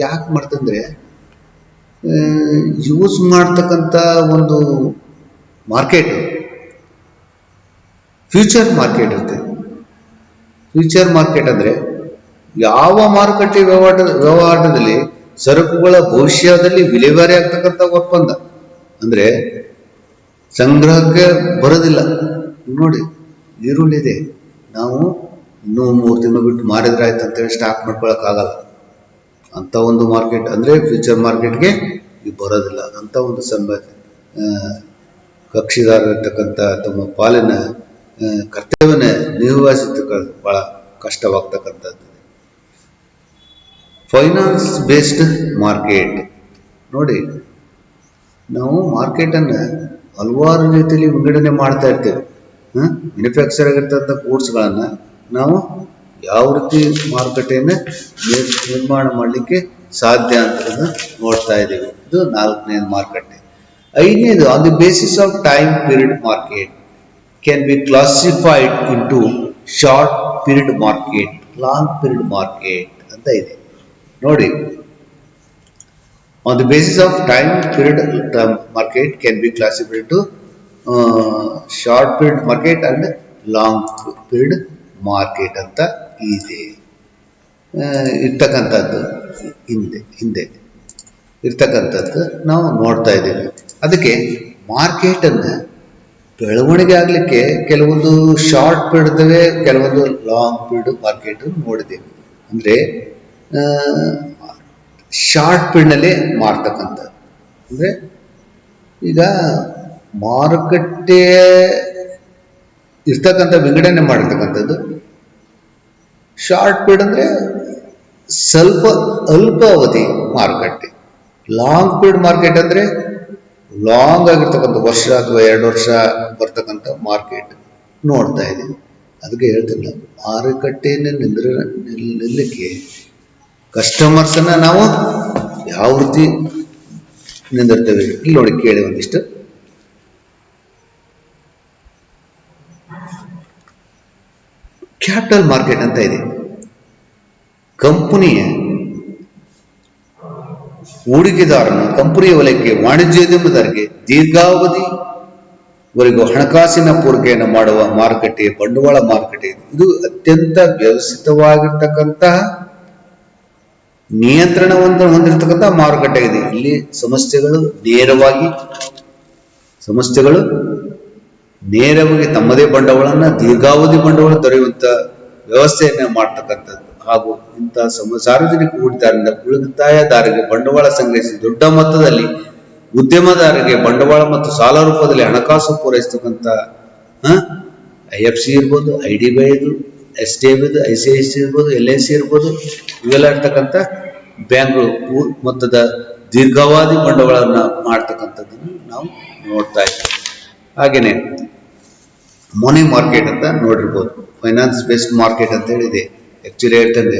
ಯಾಕೆ ಮಾಡ್ತಂದ್ರೆ ಯೂಸ್ ಮಾಡ್ತಕ್ಕಂಥ ಒಂದು ಮಾರ್ಕೆಟ್ ಫ್ಯೂಚರ್ ಮಾರ್ಕೆಟ್ ಇರುತ್ತೆ. ಫ್ಯೂಚರ್ ಮಾರ್ಕೆಟ್ ಅಂದ್ರೆ ಯಾವ ಮಾರುಕಟ್ಟೆ ವ್ಯವಹಾರದಲ್ಲಿ ಸರಕುಗಳ ಭವಿಷ್ಯದಲ್ಲಿ ವಿಲೇವಾರಿ ಆಗ್ತಕ್ಕಂಥ ಒಪ್ಪಂದ ಅಂದ್ರೆ ಸಂಗ್ರಹಕ್ಕೆ ಬರೋದಿಲ್ಲ. ನೋಡಿ ಈರುಳ್ಳಿ ಇದೆ, ನಾವು ಇನ್ನೂ 3 ತಿಂಗಳು ಬಿಟ್ಟು ಮಾರಿದ್ರೆ ಆಯ್ತು ಅಂತೇಳಿ ಸ್ಟಾಕ್ ಮಾಡ್ಕೊಳಕ್ ಆಗಲ್ಲ. ಅಂತ ಒಂದು ಮಾರ್ಕೆಟ್ ಅಂದ್ರೆ ಫ್ಯೂಚರ್ ಮಾರ್ಕೆಟ್ಗೆ ಬರೋದಿಲ್ಲ. ಅಂತ ಒಂದು ಕಕ್ಷಿದಾರ ಇರ್ತಕ್ಕಂಥ ತಮ್ಮ ಪಾಲಿನ ಕರ್ತವ್ಯನ ನಿರ್ವಹಿಸತಕ್ಕಂಥ ಬಹಳ ಕಷ್ಟವಾಗ್ತಕ್ಕಂಥದ್ದು. Finance based market. ನೋಡಿ ನಾವು ಮಾರ್ಕೆಟ್ ಅನ್ನ ಹಲವಾರು ರೀತಿಯಲ್ಲಿ ವಿಂಗಡಣೆ ಮಾಡ್ತಾ ಇರ್ತೇವೆ. ಮ್ಯಾನುಫ್ಯಾಕ್ಚರ್ ಆಗಿರ್ತಕ್ಕಂಥ ಗೂಡ್ಸ್ಗಳನ್ನ ನಾವು ಯಾವ ರೀತಿ ಮಾರುಕಟ್ಟೆಯನ್ನ ನಿರ್ಮಾಣ ಮಾಡಲಿಕ್ಕೆ ಸಾಧ್ಯ ಅಂತ ನೋಡ್ತಾ ಇದ್ದೀವಿ. ಇದು 4ನೇ ಮಾರುಕಟ್ಟೆ. 5ನೇದು on the basis of time period market can be classified into short period market, long period market ಅಂತ ಇದೆ. ನೋಡಿ on the basis of time period market can be classified into short period market and long period market ಅಂತ ಇದೆ ಇರ್ತಕ್ಕಂಥದ್ದು. ಹಿಂದೆ ಇರ್ತಕ್ಕಂಥದ್ದು ನಾವು ನೋಡ್ತಾ ಇದ್ದೀವಿ. ಅದಕ್ಕೆ ಮಾರ್ಕೆಟನ್ನು ಬೆಳವಣಿಗೆ ಆಗಲಿಕ್ಕೆ ಕೆಲವೊಂದು ಶಾರ್ಟ್ ಪೀರಿಯಡ್ ಇದ್ದಾವೆ, ಕೆಲವೊಂದು ಲಾಂಗ್ ಪೀರಿಯಡ್ ಮಾರ್ಕೆಟ್ ನೋಡಿದ್ದೇವೆ. ಅಂದರೆ ಶಾರ್ಟ್ ಪೀರಿಯಡ್ನಲ್ಲೇ ಮಾರ್ತಕ್ಕಂಥದ್ದು. ಅಂದರೆ ಈಗ ಮಾರುಕಟ್ಟೆ ಇರ್ತಕ್ಕಂಥ ವಿಂಗಡಣೆ ಮಾಡಿರ್ತಕ್ಕಂಥದ್ದು ಶಾರ್ಟ್ ಪೀರಿಯಡ್ ಅಂದರೆ ಸ್ವಲ್ಪ ಅಲ್ಪ ಅವಧಿ ಮಾರುಕಟ್ಟೆ. ಲಾಂಗ್ ಪೀರಿಯಡ್ ಮಾರ್ಕೆಟ್ ಅಂದರೆ ಲಾಂಗ್ ಆಗಿರ್ತಕ್ಕಂಥ ವರ್ಷ ಅಥವಾ 2 ವರ್ಷ ಬರ್ತಕ್ಕಂಥ ಮಾರ್ಕೆಟ್ ನೋಡ್ತಾ ಇದ್ದೀವಿ. ಅದಕ್ಕೆ ಹೇಳ್ತಿಲ್ಲ, ಮಾರುಕಟ್ಟೆಯನ್ನು ನಿಲ್ಲಕ್ಕೆ ಕಸ್ಟಮರ್ಸನ್ನು ನಾವು ಯಾವ ರೀತಿ ನಿಂದಿರ್ತೇವೆ ಇಲ್ಲಿ ನೋಡಿ, ಕೇಳಿ ಒಂದಿಷ್ಟು. ಕ್ಯಾಪಿಟಲ್ ಮಾರ್ಕೆಟ್ ಅಂತ ಇದೆ. ಕಂಪನಿಯ ಹೂಡಿಕೆದಾರನು ಕಂಪನಿಯ ವಲಯಕ್ಕೆ ವಾಣಿಜ್ಯೋದ್ಯಮದಾರರಿಗೆ ದೀರ್ಘಾವಧಿವರೆಗೂ ಹಣಕಾಸಿನ ಪೂರೈಕೆಯನ್ನು ಮಾಡುವ ಮಾರುಕಟ್ಟೆ ಬಂಡವಾಳ ಮಾರುಕಟ್ಟೆ. ಇದು ಅತ್ಯಂತ ವ್ಯವಸ್ಥಿತವಾಗಿರ್ತಕ್ಕಂತಹ ನಿಯಂತ್ರಣವನ್ನು ಹೊಂದಿರತಕ್ಕಂಥ ಮಾರುಕಟ್ಟೆ ಇದೆ. ಇಲ್ಲಿ ಸಂಸ್ಥೆಗಳು ನೇರವಾಗಿ ತಮ್ಮದೇ ಬಂಡವಾಳವನ್ನು ದೀರ್ಘಾವಧಿ ಬಂಡವಾಳ ದೊರೆಯುವಂತ ವ್ಯವಸ್ಥೆಯನ್ನ ಮಾಡ್ತಕ್ಕಂಥದ್ದು. ಹಾಗೂ ಇಂತಹ ಸಾರ್ವಜನಿಕ ಹೂಡಿಕೆದಾರರಿಂದ ಉಳಿತಾಯದಾರರಿಗೆ ಬಂಡವಾಳ ಸಂಗ್ರಹಿಸಿ ದೊಡ್ಡ ಮೊತ್ತದಲ್ಲಿ ಉದ್ಯಮದಾರರಿಗೆ ಬಂಡವಾಳ ಮತ್ತು ಸಾಲ ರೂಪದಲ್ಲಿ ಹಣಕಾಸು ಪೂರೈಸತಕ್ಕಂಥ IFC ಇರ್ಬೋದು, IDBI ಇದು, SDB ಇದು, ICICI ಇರ್ಬೋದು, LIC ಇರ್ಬೋದು, ಇವೆಲ್ಲ ಇರ್ತಕ್ಕಂಥ ಬ್ಯಾಂಕ್ಗಳು ಮೊತ್ತದ ದೀರ್ಘಾವಧಿ ಬಂಡವಾಳವನ್ನು ಮಾಡ್ತಕ್ಕಂಥದ್ದನ್ನು ನಾವು ನೋಡ್ತಾ ಇದ್ದೀವಿ. ಹಾಗೇನೆ ಮನಿ ಮಾರ್ಕೆಟ್ ಅಂತ ನೋಡಿರ್ಬೋದು, ಫೈನಾನ್ಸ್ ಬೇಸ್ಡ್ ಮಾರ್ಕೆಟ್ ಅಂತ ಹೇಳಿದೆ. ಆಕ್ಚುಲಿ ಹೇಳ್ತಂದ್ರೆ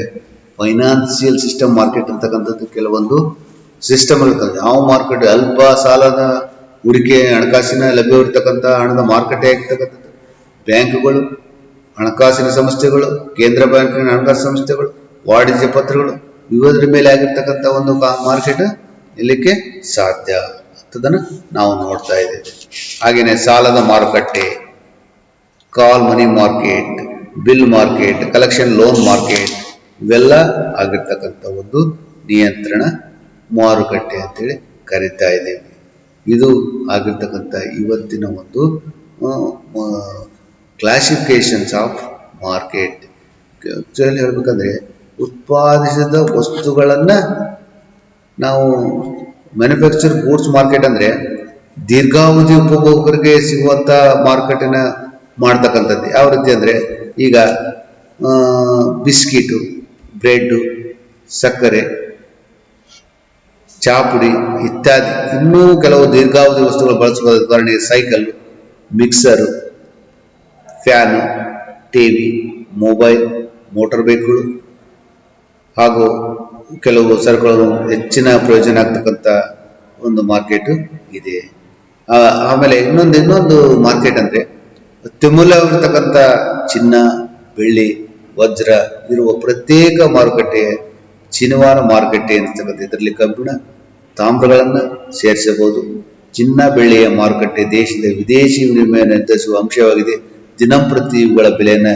ಫೈನಾನ್ಸಿಯಲ್ ಸಿಸ್ಟಮ್ ಮಾರ್ಕೆಟ್ ಅಂತಕ್ಕಂಥದ್ದು ಕೆಲವೊಂದು ಸಿಸ್ಟಮ್ ಇರ್ತದೆ. ಯಾವ ಮಾರ್ಕೆಟ್ ಅಲ್ಪ ಸಾಲದ ಹೂಡಿಕೆ ಹಣಕಾಸಿನ ಲಭ್ಯವಿರ್ತಕ್ಕಂಥ ಹಣದ ಮಾರುಕಟ್ಟೆ ಆಗಿರ್ತಕ್ಕಂಥದ್ದು ಬ್ಯಾಂಕ್ಗಳು, ಹಣಕಾಸಿನ ಸಂಸ್ಥೆಗಳು, ಕೇಂದ್ರ ಬ್ಯಾಂಕಿನ ಹಣಕಾಸು ಸಂಸ್ಥೆಗಳು, ವಾಣಿಜ್ಯ ಪತ್ರಗಳು, ಇವುದ್ರ ಮೇಲೆ ಆಗಿರ್ತಕ್ಕಂಥ ಒಂದು ಮಾರ್ಕೆಟ್ ಇಲ್ಲಿಕ್ಕೆ ಸಾಧ್ಯ ಅಂತದನ್ನು ನಾವು ನೋಡ್ತಾ ಇದ್ದೇವೆ. ಹಾಗೆಯೇ ಸಾಲದ ಮಾರುಕಟ್ಟೆ, call money market, bill market, collection loan market, ಇವೆಲ್ಲ ಆಗಿರ್ತಕ್ಕಂಥ ಒಂದು ನಿಯಂತ್ರಣ ಮಾರುಕಟ್ಟೆ ಅಂತೇಳಿ ಕರಿತಾ ಇದ್ದೇವೆ. ಇದು ಆಗಿರ್ತಕ್ಕಂಥ ಇವತ್ತಿನ ಒಂದು ಕ್ಲಾಸಿಫಿಕೇಶನ್ಸ್ ಆಫ್ ಮಾರ್ಕೆಟ್. ಆಕ್ಚುಲಿ ಹೇಳ್ಬೇಕಂದ್ರೆ ಉತ್ಪಾದಿಸಿದ ವಸ್ತುಗಳನ್ನು ನಾವು ಮ್ಯಾನುಫ್ಯಾಕ್ಚರ್ ಗೂಡ್ಸ್ ಮಾರ್ಕೆಟ್ ಅಂದರೆ ದೀರ್ಘಾವಧಿ ಉಪಭೋಗರಿಗೆ ಸಿಗುವಂಥ ಮಾರ್ಕೆಟಿನ ಮಾಡ್ತಕ್ಕಂಥದ್ದು. ಯಾವ ರೀತಿ ಅಂದರೆ ಈಗ ಬಿಸ್ಕಿಟು, ಬ್ರೆಡ್ಡು, ಸಕ್ಕರೆ, ಚಾಪುಡಿ ಇತ್ಯಾದಿ ಇನ್ನೂ ಕೆಲವು ದೀರ್ಘಾವಧಿ ವಸ್ತುಗಳು ಬಳಸಬಹುದು. ಉದಾಹರಣೆಗೆ cycle, mixer, fan, TV, mobile, motor ಬೈಕ್ಗಳು ಹಾಗೂ ಕೆಲವು ಸರಕುಗಳು ಹೆಚ್ಚಿನ ಪ್ರಯೋಜನ ಆಗ್ತಕ್ಕಂಥ ಒಂದು ಮಾರ್ಕೆಟು ಇದೆ. ಆಮೇಲೆ ಇನ್ನೊಂದು ಮಾರ್ಕೆಟ್ ಅಂದರೆ ಅತ್ಯಮೂಲ್ಯವಾಗಿರ್ತಕ್ಕಂಥ ಚಿನ್ನ, ಬೆಳ್ಳಿ, ವಜ್ರ ಇರುವ ಪ್ರತ್ಯೇಕ ಮಾರುಕಟ್ಟೆ ಚಿನ್ನವಾರ ಮಾರುಕಟ್ಟೆ ಎನಿಸ್ತಕ್ಕಂಥ. ಇದರಲ್ಲಿ ಕಬ್ಬಿಣ, ತಾಮ್ರಗಳನ್ನು ಸೇರಿಸಬಹುದು. ಚಿನ್ನ ಬೆಳ್ಳಿಯ ಮಾರುಕಟ್ಟೆ ದೇಶದ ವಿದೇಶಿ ವಿನಿಮಯ ನಿರ್ಧರಿಸುವ ಅಂಶವಾಗಿದೆ. ದಿನಂಪ್ರತಿ ಇವುಗಳ ಬೆಲೆಯನ್ನು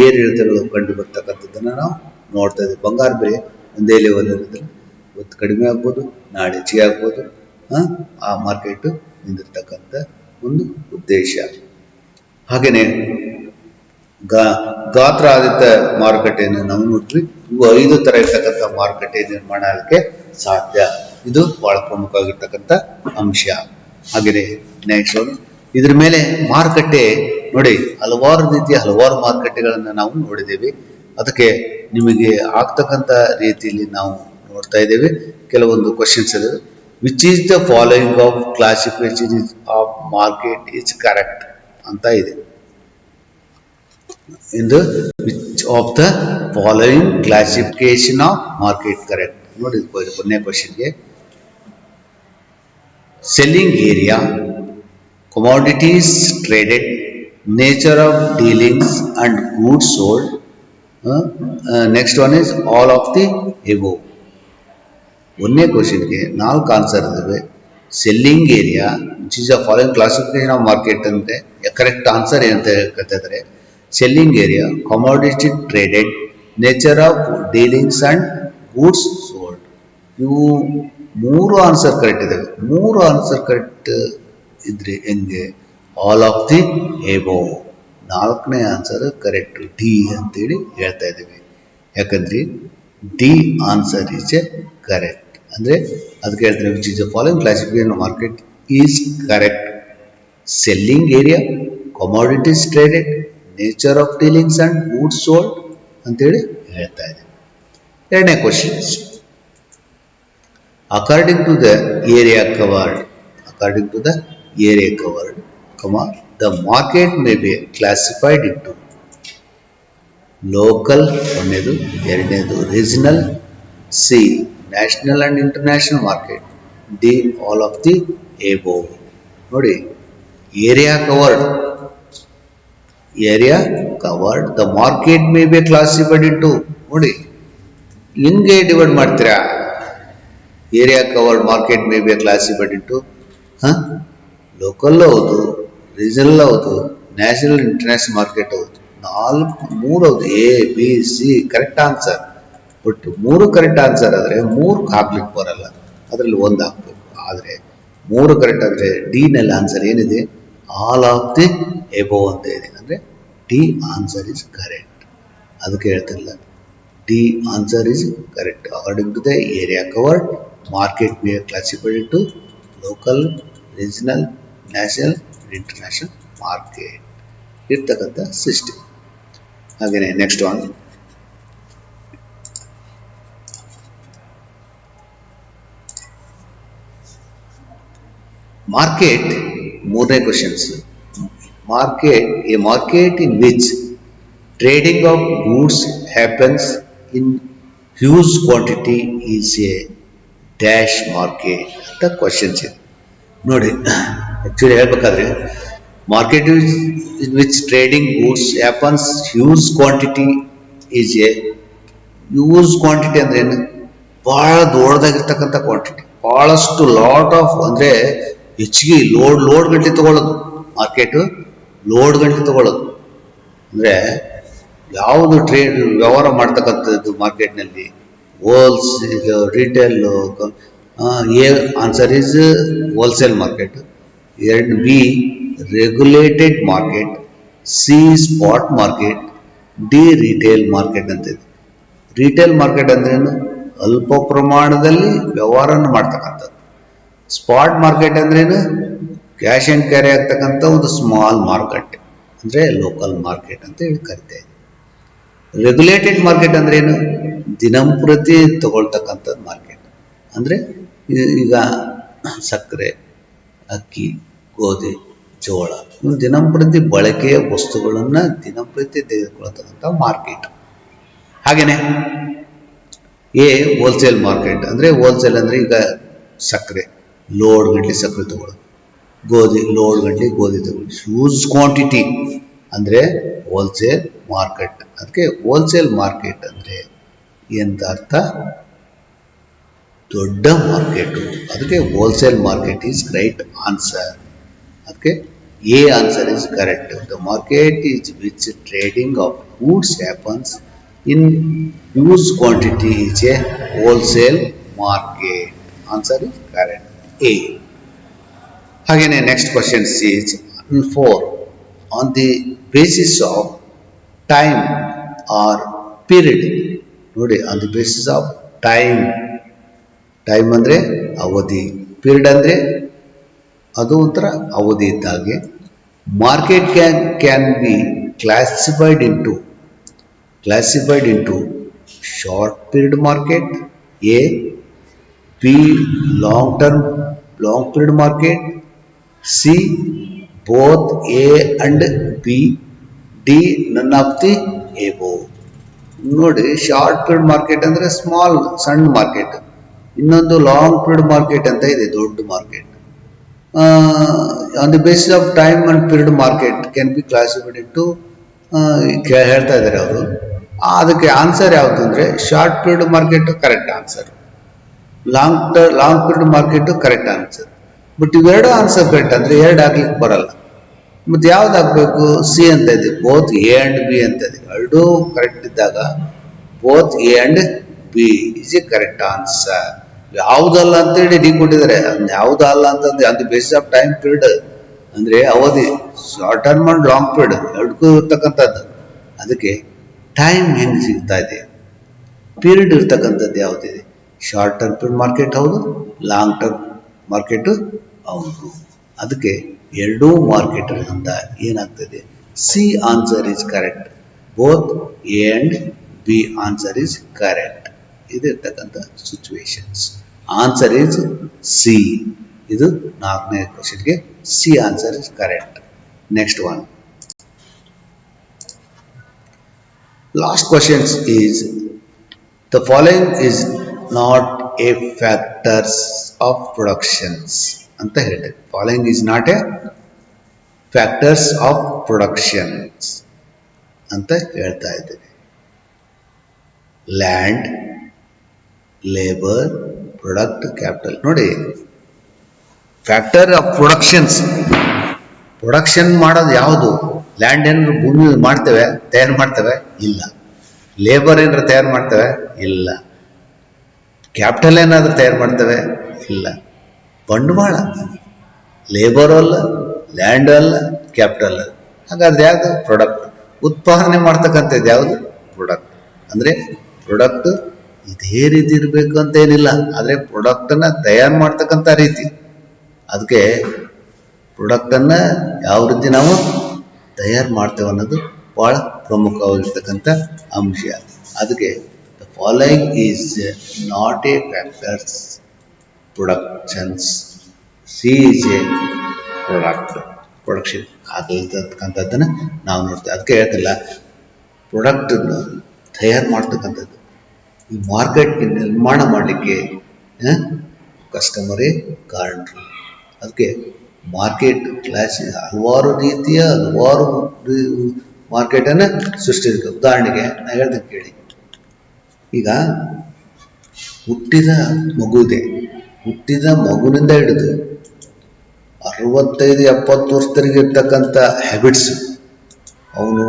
ಏರಿಳಿತಗಳು ಕಂಡು ಬರ್ತಕ್ಕಂಥದ್ದನ್ನು ನಾವು ನೋಡ್ತಾ ಇದ್ದೀವಿ. ಬಂಗಾರ ಬೆಲೆ ಒಂದೇ ಲೆವೆಲ್ ಇರೋದಿಲ್ಲ, ಇವತ್ತು ಕಡಿಮೆ ಆಗ್ಬೋದು, ನಾಳೆ ಹೆಚ್ಚಿಗೆ ಆಗ್ಬೋದು. ಆ ಮಾರ್ಕೆಟ್ ನಿಂದಿರ್ತಕ್ಕಂಥ ಒಂದು ಉದ್ದೇಶ. ಹಾಗೆಯೇ ಗಾತ್ರ ಆಧಾರಿತ ಮಾರುಕಟ್ಟೆಯನ್ನು ನಾವು ನೋಡ್ತೀವಿ. ಇವು 5 ತರ ಇರ್ತಕ್ಕಂಥ ಮಾರುಕಟ್ಟೆ ನಿರ್ಮಾಣ ಆಗಲಿಕ್ಕೆ ಸಾಧ್ಯ. ಇದು ಬಹಳ ಪ್ರಮುಖವಾಗಿರ್ತಕ್ಕಂಥ ಅಂಶ. ಹಾಗೆಯೇ ನೆಕ್ಸ್ಟ್ ಇದ್ರ ಮೇಲೆ ಮಾರುಕಟ್ಟೆ ನೋಡಿ, ಹಲವಾರು ರೀತಿಯ ಹಲವಾರು ಮಾರುಕಟ್ಟೆಗಳನ್ನು ನಾವು ನೋಡಿದ್ದೇವೆ. ಅದಕ್ಕೆ ನಿಮಗೆ ಆಗ್ತಕ್ಕಂಥ ರೀತಿಯಲ್ಲಿ ನಾವು ನೋಡ್ತಾ ಇದ್ದೇವೆ. ಕೆಲವೊಂದು ಕ್ವಶನ್ಸ್ ಇದೆ. Which is the following of classification of market is correct ಅಂತ ಇದೆ. ಇಂದು which of the following classification of market correct ನೋಡಿ. ಕೊನೆಯ ಕ್ವಶನ್ಗೆ selling area, commodities traded, nature of dealings and goods sold. Next one is all of the above. ಒಂದನೇ ಕ್ವಶನ್ಗೆ 4 answer ಇದಾವೆ. Selling area which is the following classification of market ಅಂದ್ರೆ correct answer ಏನಂತ ಹೇಳ್ತಾ ಇದ್ದಾರೆ. Selling area, commodity traded, nature of dealings and goods sold. ಇವು ಮೂರು answer correct ಇದಾವೆ. ಮೂರು ಆನ್ಸರ್ ಕರೆಕ್ಟ್ ಇದ್ರೆ ಹೆಂಗೆ? All of the above. ನಾಲ್ಕನೇ ಆನ್ಸರ್ ಕರೆಕ್ಟ್ ಡಿ ಅಂತೇಳಿ ಹೇಳ್ತಾ ಇದ್ದೀವಿ. ಯಾಕಂದ್ರೆ D answer is a correct. ಅಂದ್ರೆ ಅದಕ್ಕೆ ಹೇಳ್ತಾರೆ which is the following classification market is correct. Selling area, commodities traded, nature of dealings and goods sold ಅಂತೇಳಿ ಹೇಳ್ತಾ ಇದೆ. ಎರಡನೇ questions, according to the area covered, according to the area covered, the market may be classified into local ಒಂದನೇದು, ಎರಡನೇದು regional, C national and international market, D all of the above. ನೋಡಿ, area covered, area covered the market may be classified into. ನೋಡಿ ಹಿಂಗೆ divide ಮಾಡ್ತೀರಾ? Area covered market may be classified into local ಹೌದು, regional ಹೌದು, national international market ಹೌದು. ಮೂರು ಹೌದು, A B C correct answer. But ಮೂರು ಕರೆಕ್ಟ್ ಆನ್ಸರ್ ಆದರೆ ಮೂರು ಹಾಕ್ಲಿಕ್ಕೆ ಬರಲ್ಲ, ಅದರಲ್ಲಿ ಒಂದು ಹಾಕ್ಬೇಕು. ಆದರೆ ಮೂರು ಕರೆಕ್ಟ್ ಅಂದರೆ ಡಿ ನಲ್ಲಿ ಆನ್ಸರ್ ಏನಿದೆ? ಆಲ್ ಆಫ್ ದಿ ಎಬೋ ಅಂತ ಇದೆ. ಅಂದರೆ ಡಿ ಆನ್ಸರ್ ಇಸ್ ಕರೆಕ್ಟ್. ಅದಕ್ಕೆ ಹೇಳ್ತಿಲ್ಲ, D answer is correct. According to the area covered market may classified into local, regional, national, international market ಇರ್ತಕ್ಕಂಥ ಸಿಸ್ಟಮ್. ಹಾಗೆಯೇ ನೆಕ್ಸ್ಟ್ ಒನ್, ಮಾರ್ಕೆಟ್. ಮೂರನೇ questions, market, a market in which trading of goods happens in huge quantity is a dash market ಅಂತ questions ಇದೆ. ನೋಡಿ, actually ಹೇಳ್ಬೇಕಾದ್ರೆ market in which trading goods happens huge quantity is a. Huge quantity ಅಂದ್ರೆ ಏನು? ಬಹಳ ದೊಡ್ಡದಾಗಿರ್ತಕ್ಕಂಥ quantity, ಬಹಳಷ್ಟು lot of, ಅಂದ್ರೆ ಹೆಚ್ಚಿಗೆ ಲೋಡ್ ಗಂಟೆ ತಗೊಳ್ಳೋದು. ಮಾರ್ಕೆಟ್ ಲೋಡ್ ಗಂಟೆ ತಗೊಳ್ಳೋದು ಅಂದ್ರೆ ಯಾವುದು ಟ್ರೇಡ್ ವ್ಯವಹಾರ ಮಾಡ್ತಕ್ಕಂಥದ್ದು ಮಾರ್ಕೆಟ್ನಲ್ಲಿ? Wholesale, retail. A answer is wholesale market. ಎರಡು B regulated market, C spot market, D retail market ಅಂತ ಇದೆ. ರಿಟೇಲ್ ಮಾರ್ಕೆಟ್ ಅಂದ್ರೇನು? ಅಲ್ಪ ಪ್ರಮಾಣದಲ್ಲಿ ವ್ಯವಹಾರವನ್ನು ಮಾಡ್ತಕ್ಕಂಥದ್ದು. ಸ್ಪಾಟ್ ಮಾರ್ಕೆಟ್ ಅಂದ್ರೇನು? ಕ್ಯಾಶ್ ಅಂಡ್ ಕ್ಯಾರಿ ಆಗ್ತಕ್ಕಂಥ ಒಂದು ಸ್ಮಾಲ್ ಮಾರ್ಕೆಟ್, ಅಂದ್ರೆ ಲೋಕಲ್ ಮಾರ್ಕೆಟ್ ಅಂತ ಹೇಳಿ ಕರಿತೇವೆ. ರೆಗ್ಯುಲೇಟೆಡ್ ಮಾರ್ಕೆಟ್ ಅಂದ್ರೇನು? ದಿನಂಪ್ರತಿ ತಗೊಳ್ತಕ್ಕಂಥದ್ದು ಮಾರ್ಕೆಟ್. ಅಂದ್ರೆ ಈಗ ಸಕ್ಕರೆ, ಅಕ್ಕಿ, ಗೋಧಿ, ಜೋಳ, ದಿನಂಪ್ರತಿ ಬಳಕೆಯ ವಸ್ತುಗಳನ್ನ ದಿನಂಪ್ರತಿ ತೆಗೆದುಕೊಳ್ಳತಕ್ಕಂಥ ಮಾರ್ಕೆಟ್. ಹಾಗೇನೆ ಎ ಹೋಲ್ಸೇಲ್ ಮಾರ್ಕೆಟ್ ಅಂದ್ರೆ, ಹೋಲ್ಸೇಲ್ ಅಂದ್ರೆ ಈಗ ಸಕ್ಕರೆ ಲೋಡ್ ಗಂಟೆ ಸಕ್ಕರೆ ತಗೊಳ್ಳೋದು, ಗೋಧಿ ಲೋಡ್ ಗಂಟೆ ಗೋಧಿ ತಗೊಳ್ಳೋದು. ಹ್ಯೂಜ್ ಕ್ವಾಂಟಿಟಿ ಅಂದ್ರೆ ಹೋಲ್ಸೇಲ್ ಮಾರ್ಕೆಟ್. ಅದಕ್ಕೆ ಹೋಲ್ಸೇಲ್ ಮಾರ್ಕೆಟ್ ಅಂದ್ರೆ ಎಂತ ಅರ್ಥ? ದೊಡ್ಡ ಮಾರ್ಕೆಟ್. ಅದಕ್ಕೆ wholesale market is right answer. ಅದಕ್ಕೆ A answer is correct. The market is which trading of goods happens in huge quantity is a wholesale market. Answer is correct, A. ಹಾಗೇನೆ next question is 4. On the basis of time or period. ನೋಡಿ, on the basis of time. Time ಅಂದ್ರೆ ಅವಧಿ, period ಅಂದ್ರೆ ಅದು ಒಂಥರ ಅವಧಿ ಇದ್ದಾಗೆ. Market can be classified into short period market, A. B long period market, C both A and B, D none of the above. ನೋಡಿ, short period market ಅಂದ್ರೆ small, ಸಣ್ಣ ಮಾರ್ಕೆಟ್. ಇನ್ನೊಂದು ಲಾಂಗ್ ಪೀರಿಯಡ್ ಮಾರ್ಕೆಟ್ ಅಂತ ಇದೆ, ದೊಡ್ಡ market. On the basis of time and period market can be classified into ಹೇಳ್ತಾ ಇದ್ದಾರೆ ಅವರು. ಅದಕ್ಕೆ ಆನ್ಸರ್ ಯಾವುದು ಅಂದ್ರೆ short period market correct answer, long period market correct answer. But ಇವೆರಡು ಆನ್ಸರ್ ಕರೆಕ್ಟ್ ಅಂದ್ರೆ ಎರಡು ಆಗ್ಲಿಕ್ಕೆ ಬರಲ್ಲ. ಮತ್ತೆ ಯಾವ್ದು ಹಾಕ್ಬೇಕು? ಸಿ ಅಂತ ಇದೆ, ಬೋತ್ ಎ ಅಂಡ್ ಬಿ ಅಂತ ಇದೆ. ಎರಡೂ ಕರೆಕ್ಟ್ ಇದ್ದಾಗ both A and B is a correct answer. ಯಾವುದಲ್ಲ ಅಂತೇಳಿ ಡಿ ಕೊಟ್ಟಿದ್ದಾರೆ. ಅದನ್ನ ಯಾವುದಲ್ಲ ಅಂತಂದ್ರೆ ಅದು ಬೇಸಿಸ್ ಆಫ್ ಟೈಮ್ ಪೀರಿಯಡ್ ಅಂದ್ರೆ ಅವಧಿ, short term and long period ಎರಡಕ್ಕೂ ಇರ್ತಕ್ಕಂಥದ್ದು. ಅದಕ್ಕೆ ಟೈಮ್ ಹೆಂಗೆ ಸಿಗ್ತಾ ಇದೆ, ಪೀರಿಯಡ್ ಇರ್ತಕ್ಕಂಥದ್ದು ಯಾವುದಿದೆ, ಶಾರ್ಟ್ ಟರ್ಮ್ ಮಾರ್ಕೆಟ್ ಹೌದು, ಲಾಂಗ್ ಟರ್ಮ್ ಮಾರ್ಕೆಟ್ ಹೌದು. ಅದಕ್ಕೆ ಎರಡೂ ಮಾರ್ಕೆಟ್ ಅಂತ ಏನಾಗ್ತದೆ, C answer is correct, both A and B answer is correct. ಇದು ಇರ್ತಕ್ಕಂಥ ಸಿಚುವೇಶನ್ಸ್. Answer is C. ಇದು 4ನೇ ಕ್ವಶನ್ಗೆ C answer is correct. Next one, last questions is the following is not a factors of productions ಅಂತ ಹೇಳ್ತಾರೆ. following is not a factors of productions ಅಂತ ಹೇಳ್ತಾ ಇದ್ದೇನೆ. Land, labour, product, capital. ನೋಡಿ, factor of productions, production ಮಾಡೋದು ಯಾವುದು? Land ಏನಾದ್ರು ಭೂಮಿ ಮಾಡ್ತೇವೆ, ತಯಾರು ಮಾಡ್ತೇವೆ? ಇಲ್ಲ. ಲೇಬರ್ ಏನಾದ್ರು ತಯಾರು ಮಾಡ್ತೇವೆ? ಇಲ್ಲ. ಕ್ಯಾಪಿಟಲ್ ಏನಾದರೂ ತಯಾರು ಮಾಡ್ತೇವೆ? ಇಲ್ಲ. ಬಂಡವಾಳ ಲೇಬರ್ ಅಲ್ಲ, ಲ್ಯಾಂಡ್ ಅಲ್ಲ, ಕ್ಯಾಪಿಟಲ್ ಅಲ್ಲ. ಹಾಗಾದ್ರೆ ಯಾವುದು? ಪ್ರಾಡಕ್ಟ್. ಉತ್ಪಾದನೆ ಮಾಡ್ತಕ್ಕಂಥದ್ದು ಯಾವುದು? ಪ್ರಾಡಕ್ಟ್. ಅಂದರೆ ಪ್ರಾಡಕ್ಟ್ ಇದೇ ರೀತಿ ಇರಬೇಕು ಅಂತ ಏನಿಲ್ಲ, ಆದರೆ ಪ್ರಾಡಕ್ಟನ್ನು ತಯಾರು ಮಾಡ್ತಕ್ಕಂಥ ರೀತಿ. ಅದಕ್ಕೆ ಪ್ರಾಡಕ್ಟನ್ನು ಯಾವ ರೀತಿ ನಾವು ತಯಾರು ಮಾಡ್ತೇವೆ ಅನ್ನೋದು ಭಾಳ ಪ್ರಮುಖವಾಗಿರ್ತಕ್ಕಂಥ ಅಂಶ. ಅದಕ್ಕೆ the following is not a factors productions, C is a product. Production ಆಗಿರ್ತಕ್ಕಂಥದ್ದನ್ನು ನಾವು ನೋಡ್ತೇವೆ. ಅದಕ್ಕೆ ಹೇಳ್ತಿಲ್ಲ, ಪ್ರಾಡಕ್ಟನ್ನು ತಯಾರು ಮಾಡ್ತಕ್ಕಂಥದ್ದು, ಈ ಮಾರ್ಕೆಟ್ಗೆ ನಿರ್ಮಾಣ ಮಾಡಲಿಕ್ಕೆ ಕಸ್ಟಮರೇ ಕಾರಣರು. ಅದಕ್ಕೆ ಮಾರ್ಕೆಟ್ ಕ್ಲಾಸ್ ಹಲವಾರು ರೀತಿಯ ಹಲವಾರು ಮಾರ್ಕೆಟನ್ನು ಸೃಷ್ಟಿಸಿದೆ. ಉದಾಹರಣೆಗೆ ನಾನು ಹೇಳ್ದಂಗೆ ಕೇಳಿ, ಈಗ ಹುಟ್ಟಿದ ಮಗು ಇದೆ, ಹುಟ್ಟಿದ ಮಗುವಿನಿಂದ ಹಿಡಿದು 65-70 ವರ್ಷದವರೆಗೆ ಇರ್ತಕ್ಕಂಥ ಹ್ಯಾಬಿಟ್ಸ್, ಅವನು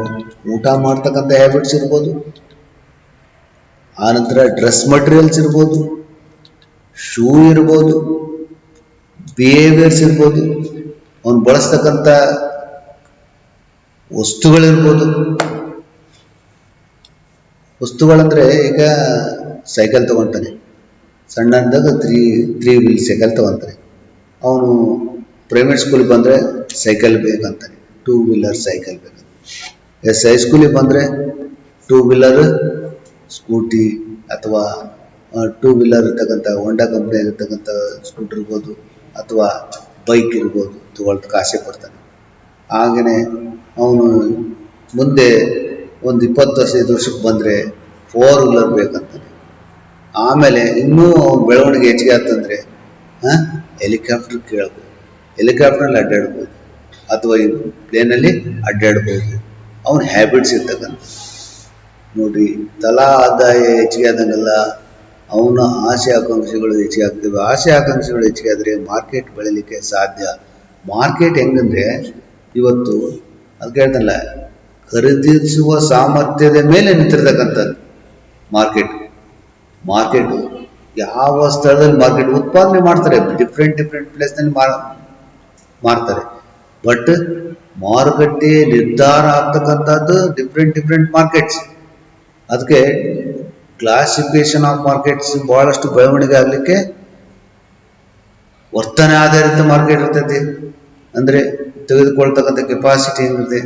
ಊಟ ಮಾಡ್ತಕ್ಕಂಥ ಹ್ಯಾಬಿಟ್ಸ್ ಇರ್ಬೋದು, ಆನಂತರ ಡ್ರೆಸ್ ಮಟೀರಿಯಲ್ಸ್ ಇರ್ಬೋದು, ಶೂ ಇರ್ಬೋದು, ಬಿಹೇವಿಯರ್ಸ್ ಇರ್ಬೋದು, ಅವನು ಬಳಸ್ತಕ್ಕಂಥ ವಸ್ತುಗಳಿರ್ಬೋದು. ವಸ್ತುಗಳಂದರೆ ಈಗ ಸೈಕಲ್ ತೊಗೊತಾನೆ, ಸಣ್ಣದಾಗ ತ್ರೀ ವೀಲ್ ಸೈಕಲ್ ತೊಗೊತಾನೆ. ಅವನು ಪ್ರೈವೇಟ್ ಸ್ಕೂಲಿಗೆ ಬಂದರೆ ಸೈಕಲ್ ಬೇಕಂತಾನೆ, 2 ವೀಲರ್ ಸೈಕಲ್ ಬೇಕಂತ. ಹೈಸ್ಕೂಲಿಗೆ ಬಂದರೆ 2 ವೀಲರ್ ಸ್ಕೂಟಿ ಅಥವಾ 2 ವೀಲರ್ ಇರ್ತಕ್ಕಂಥ ಹೋಂಡಾ ಕಂಪ್ನಿ ಇರ್ತಕ್ಕಂಥ ಸ್ಕೂಟರ್ ಇರ್ಬೋದು ಅಥವಾ ಬೈಕ್ ಇರ್ಬೋದು ತೊಗೊಳ್ತಕ್ಕೆ ಆಸೆ ಪಡ್ತಾನೆ. ಹಾಗೆಯೇ ಅವನು ಮುಂದೆ ಒಂದು 25 ವರ್ಷಕ್ಕೆ ಬಂದರೆ 4 ವೀಲರ್ ಬೇಕಂತಾನೆ. ಆಮೇಲೆ ಇನ್ನೂ ಬೆಳವಣಿಗೆ ಹೆಚ್ಚಿಗೆ ಆತಂದರೆ ಹೆಲಿಕಾಪ್ಟರ್ ಕೇಳ್ಬೋದು, ಹೆಲಿಕಾಪ್ಟರ್ನಲ್ಲಿ ಅಡ್ಡಾಡ್ಬೋದು ಅಥವಾ ಈ ಪ್ಲೇನಲ್ಲಿ ಅಡ್ಡಾಡ್ಬೋದು. ಅವನ ಹ್ಯಾಬಿಟ್ಸ್ ಇರ್ತಕ್ಕಂಥ ನೋಡಿ, ತಲಾ ಆದಾಯ ಹೆಚ್ಚಿಗೆ ಆದಂಗೆಲ್ಲ ಅವನ ಆಸೆ ಆಕಾಂಕ್ಷೆಗಳು ಹೆಚ್ಚಿಗೆ ಆಗ್ತವೆ. ಆಸೆ ಆಕಾಂಕ್ಷೆಗಳು ಹೆಚ್ಚಿಗೆ ಆದರೆ ಮಾರ್ಕೆಟ್ ಬೆಳೀಲಿಕ್ಕೆ ಸಾಧ್ಯ. ಮಾರ್ಕೆಟ್ ಹೆಂಗಂದರೆ ಇವತ್ತು ಅದಕ್ಕೆ ಹೇಳ್ತಲ್ಲ, ಖರೀದಿಸುವ ಸಾಮರ್ಥ್ಯದ ಮೇಲೆ ನಿಂತಿರ್ತಕ್ಕಂಥದ್ದು ಮಾರ್ಕೆಟು ಯಾವ ಸ್ಥಳದಲ್ಲಿ ಮಾರ್ಕೆಟ್ ಉತ್ಪಾದನೆ ಮಾಡ್ತಾರೆ, ಡಿಫ್ರೆಂಟ್ ಪ್ಲೇಸ್ನಲ್ಲಿ ಮಾರ್ತಾರೆ. ಬಟ್ ಮಾರುಕಟ್ಟೆ ನಿರ್ಧಾರ ಆಗ್ತಕ್ಕಂಥದ್ದು ಡಿಫ್ರೆಂಟ್ ಮಾರ್ಕೆಟ್ಸ್. ಅದಕ್ಕೆ ಕ್ಲಾಸಿಫಿಕೇಶನ್ ಆಫ್ ಮಾರ್ಕೆಟ್ಸ್ ಬಹಳಷ್ಟು ಬೆಳವಣಿಗೆ ಆಗಲಿಕ್ಕೆ ವರ್ತನೆ ಆಧಾರಿತ ಮಾರ್ಕೆಟ್ ಇರ್ತೈತಿ. ಅಂದರೆ ತೆಗೆದುಕೊಳ್ತಕ್ಕಂಥ ಕೆಪಾಸಿಟಿ ಏನಿದೆ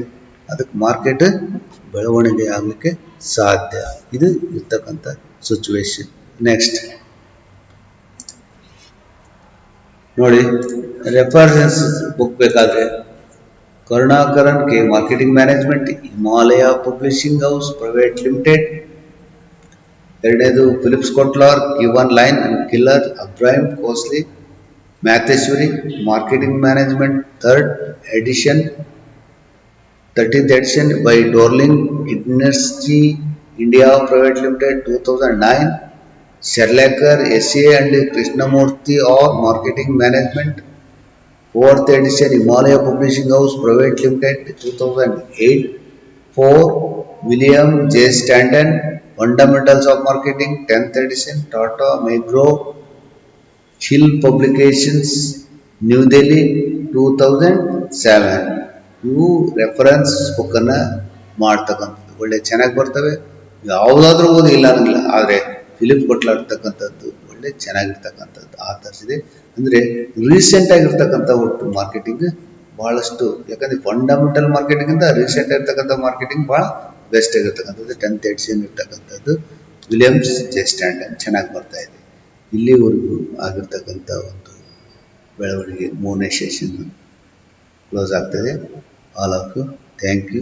ಅದಕ್ಕೆ ಮಾರ್ಕೆಟ್ ಬೆಳವಣಿಗೆ ಆಗಲಿಕ್ಕೆ ಸಾಧ್ಯ. ಇದು ಇರ್ತಕ್ಕಂಥ ಸಿಚುವೇಶನ್. ನೆಕ್ಸ್ಟ್ ನೋಡಿ, ರೆಫರೆನ್ಸ್ ಬುಕ್ ಬೇಕಾದರೆ Karunakaran K marketing management, Himalaya publishing house private limited. ಎರಡನೇದು Philips Kotler, Kevin Lane and Keller, Abraham Koshy, ಮ್ಯಾಥೇಶ್ವರಿ marketing management, 13th edition by Dorling Industry India Private Limited, 2009. Sherlaker, SA and Krishnamurthy or Marketing Management, 4th edition Himalaya Publishing House Private Limited, 2008. 4. William J. Stanton, Fundamentals of Marketing, 10th edition, Tata McGraw Hill Publications, New Delhi, 2007. ಇವು reference ಬುಕ್ಕನ್ನು ಮಾಡ್ತಕ್ಕಂಥದ್ದು ಒಳ್ಳೆ ಚೆನ್ನಾಗಿ ಬರ್ತವೆ. ಯಾವುದಾದ್ರೂ ಓದಿ ಇಲ್ಲ ಅನ್ನಂಗಿಲ್ಲ, ಆದರೆ ಫಿಲಿಪ್ ಕೊಟ್ಲಾಡ್ತಕ್ಕಂಥದ್ದು ಒಳ್ಳೆ ಚೆನ್ನಾಗಿರ್ತಕ್ಕಂಥದ್ದು ಆಥರ್ಸ್ ಇದೆ. ಅಂದರೆ ರೀಸೆಂಟ್ ಆಗಿರ್ತಕ್ಕಂಥ ಒಟ್ಟು ಮಾರ್ಕೆಟಿಂಗ್ ಭಾಳಷ್ಟು, ಯಾಕಂದರೆ ಫಂಡಮೆಂಟಲ್ ಮಾರ್ಕೆಟಿಂಗಿಂತ ರೀಸೆಂಟ್ ಆಗಿರ್ತಕ್ಕಂಥ ಮಾರ್ಕೆಟಿಂಗ್ ಭಾಳ ಬೆಸ್ಟ್ ಆಗಿರ್ತಕ್ಕಂಥದ್ದು. 10th ಎಡಿಷನ್ ಇರ್ತಕ್ಕಂಥದ್ದು ವಿಲಿಯಮ್ಸ್ ಜೆ ಸ್ಟ್ಯಾಂಡರ್ಡ್ ಚೆನ್ನಾಗಿ ಬರ್ತಾ ಇದೆ. ಇಲ್ಲಿವರೆಗೂ ಆಗಿರ್ತಕ್ಕಂಥ ಒಂದು ಬೆಳವಣಿಗೆ 3ನೇ ಸೆಷನ್ ಕ್ಲೋಸ್ ಆಗ್ತದೆ. All of you, thank you.